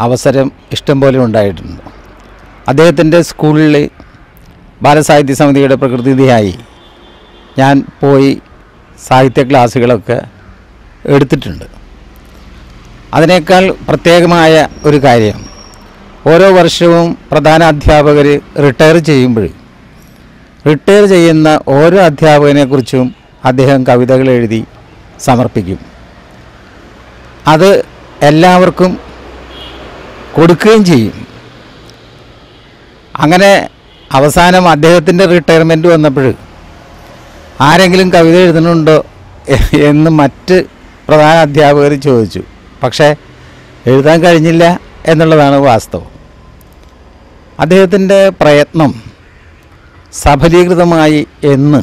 അവസരം ഇഷ്ടം പോലെ ഉണ്ടായിട്ടുണ്ട്. അദ്ദേഹത്തിൻ്റെ സ്കൂളിൽ ബാലസാഹിത്യ സമിതിയുടെ പ്രതിനിധിയായി ഞാൻ പോയി സാഹിത്യ ക്ലാസ്സുകളൊക്കെ എടുത്തിട്ടുണ്ട്. അതിനേക്കാൾ പ്രത്യേകമായ ഒരു കാര്യം, ഓരോ വർഷവും പ്രധാന അധ്യാപകർ റിട്ടയർ ചെയ്യുമ്പോൾ റിട്ടയർ ചെയ്യുന്ന ഓരോ അധ്യാപകനെക്കുറിച്ചും അദ്ദേഹം കവിതകൾ എഴുതി സമർപ്പിക്കും. അത് എല്ലാവർക്കും കൊടുക്കുകയും ചെയ്യും. അങ്ങനെ അവസാനം അദ്ദേഹത്തിൻ്റെ റിട്ടയർമെൻറ്റ് വന്നപ്പോൾ ആരെങ്കിലും കവിത എഴുതുന്നുണ്ടോ എന്ന് മറ്റ് പ്രധാന അധ്യാപകർ ചോദിച്ചു. പക്ഷേ എഴുതാൻ കഴിഞ്ഞില്ല എന്നുള്ളതാണ് വാസ്തവം. അദ്ദേഹത്തിൻ്റെ പ്രയത്നം സഫലീകൃതമായി എന്ന്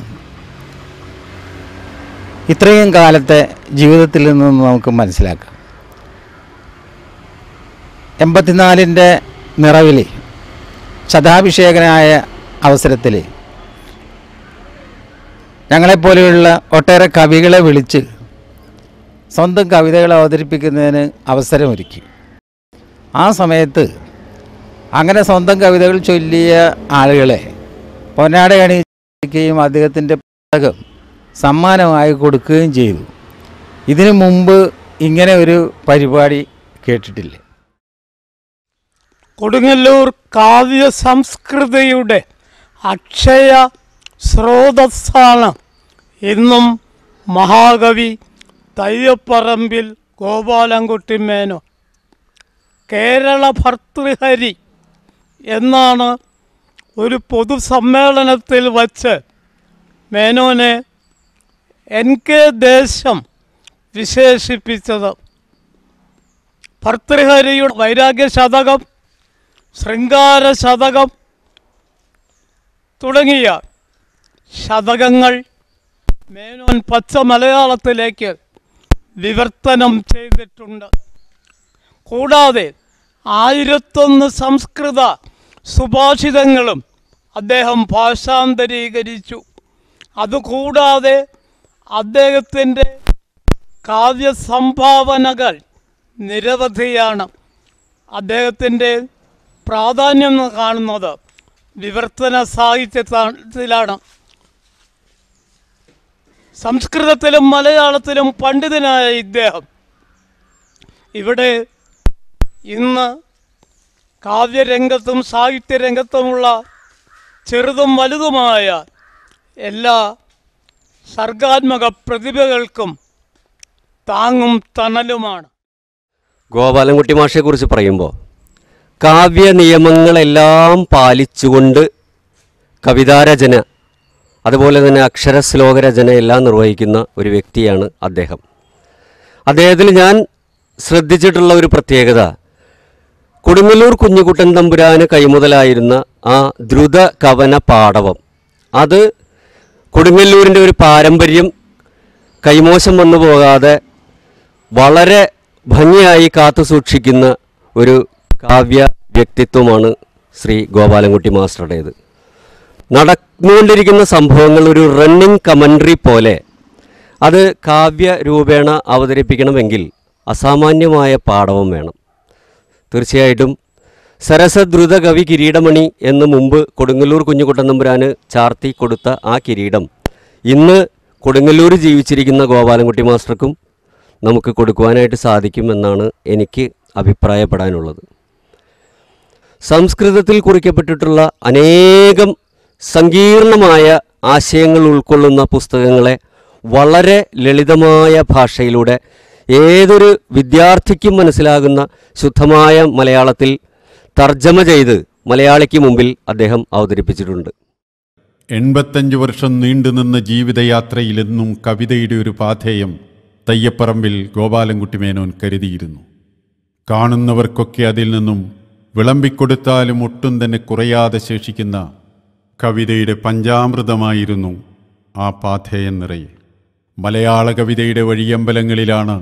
ഇത്രയും കാലത്തെ ജീവിതത്തിൽ നിന്ന് നമുക്ക് മനസ്സിലാക്കാം. 84-ൻ്റെ നിറവിൽ ശതാഭിഷേകനായ അവസരത്തിൽ ഞങ്ങളെപ്പോലെയുള്ള ഒട്ടേറെ കവികളെ വിളിച്ച് സ്വന്തം കവിതകൾ അവതരിപ്പിക്കുന്നതിന് അവസരമൊരുക്കി. ആ സമയത്ത് അങ്ങനെ സ്വന്തം കവിതകൾ ചൊല്ലിയ ആളുകളെ പൊന്നാട അണിയിക്കുകയും അദ്ദേഹത്തിൻ്റെ പുസ്തകം സമ്മാനമായി കൊടുക്കുകയും ചെയ്തു. ഇതിനു മുമ്പ് ഇങ്ങനെ ഒരു പരിപാടി കേട്ടിട്ടില്ല. കൊടുങ്ങല്ലൂർ കാവ്യ സംസ്കൃതിയുടെ അക്ഷയ സ്രോതസ്സാണ് ഇന്നും മഹാകവി തയ്യപ്പറമ്പിൽ ഗോപാലൻകുട്ടി മേനോൻ. കേരള ഭർതൃഹരി എന്നാണ് ഒരു പൊതുസമ്മേളനത്തിൽ വച്ച് മേനോനെ NK ദേശം വിശേഷിപ്പിച്ചത്. ഭർതൃഹരിയുടെ വൈരാഗ്യ ശതകം, ശൃംഗാര ശതകം തുടങ്ങിയ ശതകങ്ങൾ മേനോൻ പച്ച മലയാളത്തിലേക്ക് വിവർത്തനം ചെയ്തിട്ടുണ്ട്. കൂടാതെ 1001 സംസ്കൃത സുഭാഷിതങ്ങളും അദ്ദേഹം ഭാഷാന്തരീകരിച്ചു. അതുകൂടാതെ അദ്ദേഹത്തിൻ്റെ കാവ്യസംഭാവനകൾ നിരവധിയാണ്. അദ്ദേഹത്തിൻ്റെ പ്രാധാന്യം കാണുന്നത് വിവർത്തന സാഹിത്യത്തിലാണ്. സംസ്കൃതത്തിലും മലയാളത്തിലും പണ്ഡിതനായ ഇദ്ദേഹം ഇവിടെ ഇന്ന് കാവ്യരംഗത്തും സാഹിത്യരംഗത്തുമുള്ള ചെറുതും വലുതുമായ എല്ലാ സർഗാത്മക പ്രതിഭകൾക്കും താങ്ങും തണലുമാണ്. ഗോപാലൻകുട്ടി മാഷെക്കുറിച്ച് പറയുമ്പോൾ കാവ്യ നിയമങ്ങളെല്ലാം പാലിച്ചുകൊണ്ട് കവിതാരചന അതുപോലെ തന്നെ അക്ഷരശ്ലോകരചന എല്ലാം നിർവഹിക്കുന്ന ഒരു വ്യക്തിയാണ് അദ്ദേഹം. അദ്ദേഹത്തിൽ ഞാൻ ശ്രദ്ധിച്ചിട്ടുള്ള ഒരു പ്രത്യേകത, കൊടുങ്ങല്ലൂർ കുഞ്ഞിക്കുട്ടൻ തമ്പുരാന് കൈമുതലായിരുന്ന ആ ദ്രുത കവന പാടവം, അത് കൊടുങ്ങല്ലൂരിൻ്റെ ഒരു പാരമ്പര്യം കൈമോശം വന്നു പോകാതെ വളരെ ഭംഗിയായി കാത്തു സൂക്ഷിക്കുന്ന ഒരു കാവ്യ വ്യക്തിത്വമാണ് ശ്രീ ഗോപാലൻകുട്ടി മാസ്റ്ററുടേത്. നടന്നുകൊണ്ടിരിക്കുന്ന സംഭവങ്ങൾ ഒരു റണ്ണിങ് കമൻട്രി പോലെ അത് കാവ്യ രൂപേണ അവതരിപ്പിക്കണമെങ്കിൽ അസാമാന്യമായ പാടവം വേണം. തീർച്ചയായിട്ടും സരസദ്രുത കവി കിരീടമണി എന്ന് മുമ്പ് കൊടുങ്ങല്ലൂർ കുഞ്ഞിക്കുട്ടൻ തമ്പുരാന് ചാർത്തി കൊടുത്ത ആ കിരീടം ഇന്ന് കൊടുങ്ങല്ലൂർ ജീവിച്ചിരിക്കുന്ന ഗോപാലൻകുട്ടി മാസ്റ്റർക്കും നമുക്ക് കൊടുക്കുവാനായിട്ട് സാധിക്കുമെന്നാണ് എനിക്ക് അഭിപ്രായപ്പെടാനുള്ളത്. സംസ്കൃതത്തിൽ കുറിക്കപ്പെട്ടിട്ടുള്ള അനേകം സങ്കീർണമായ ആശയങ്ങൾ ഉൾക്കൊള്ളുന്ന പുസ്തകങ്ങളെ വളരെ ലളിതമായ ഭാഷയിലൂടെ ഏതൊരു വിദ്യാർത്ഥിക്കും മനസ്സിലാകുന്ന ശുദ്ധമായ മലയാളത്തിൽ തർജ്ജമ ചെയ്ത് മലയാളിക്ക് മുമ്പിൽ അദ്ദേഹം അവതരിപ്പിച്ചിട്ടുണ്ട്. 85 വർഷം നീണ്ടുനിന്ന ജീവിതയാത്രയിലെന്നും കവിതയുടെ ഒരു പാഥേയം തയ്യപ്പറമ്പിൽ ഗോപാലൻകുട്ടി മേനോൻ കരുതിയിരുന്നു. കാണുന്നവർക്കൊക്കെ അതിൽ നിന്നും വിളമ്പിക്കൊടുത്താലും ഒട്ടും തന്നെ കുറയാതെ ശേഷിക്കുന്ന കവിതയുടെ പഞ്ചാമൃതമായിരുന്നു ആ പാഥേയം നിറയെ. മലയാള കവിതയുടെ വഴിയമ്പലങ്ങളിലാണ്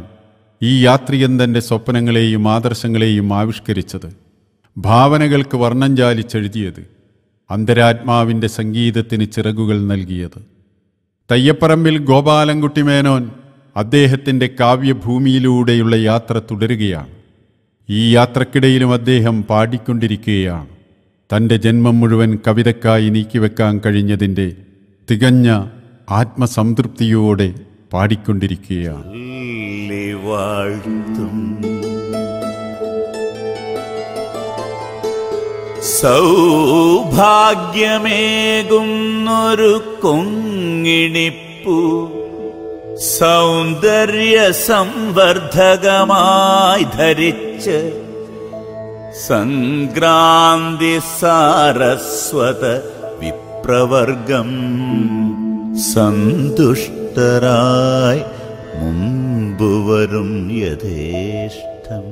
ഈ യാത്രികൻ തൻ്റെ സ്വപ്നങ്ങളെയും ആദർശങ്ങളെയും ആവിഷ്കരിച്ചത്, ഭാവനകൾക്ക് വർണ്ണം ചാലിച്ചെഴുതിയത്, അന്തരാത്മാവിൻ്റെ സംഗീതത്തിന് ചിറകുകൾ നൽകിയത്. തയ്യപ്പറമ്പിൽ ഗോപാലൻകുട്ടി മേനോൻ അദ്ദേഹത്തിൻ്റെ കാവ്യഭൂമിയിലൂടെയുള്ള യാത്ര തുടരുകയാണ്. ഈ യാത്രക്കിടയിലും അദ്ദേഹം പാടിക്കൊണ്ടിരിക്കുകയാണ്. തൻ്റെ ജന്മം മുഴുവൻ കവിതക്കായി നീക്കിവെക്കാൻ കഴിഞ്ഞതിൻ്റെ തികഞ്ഞ ആത്മസംതൃപ്തിയോടെ പാടിക്കൊണ്ടിരിക്കുകയാണ്. സൗഭാഗ്യമേകുന്നൊരു കൊങ്ങിണിപ്പൂ സൗന്ദര്യ സംവർദ്ധകമായി ധരിച്ച് സംക്രാന്തി സാരസ്വത വിപ്രവർഗം സന്തുഷ്ടരായി മുമ്പ് വരും യഥേഷ്ടം.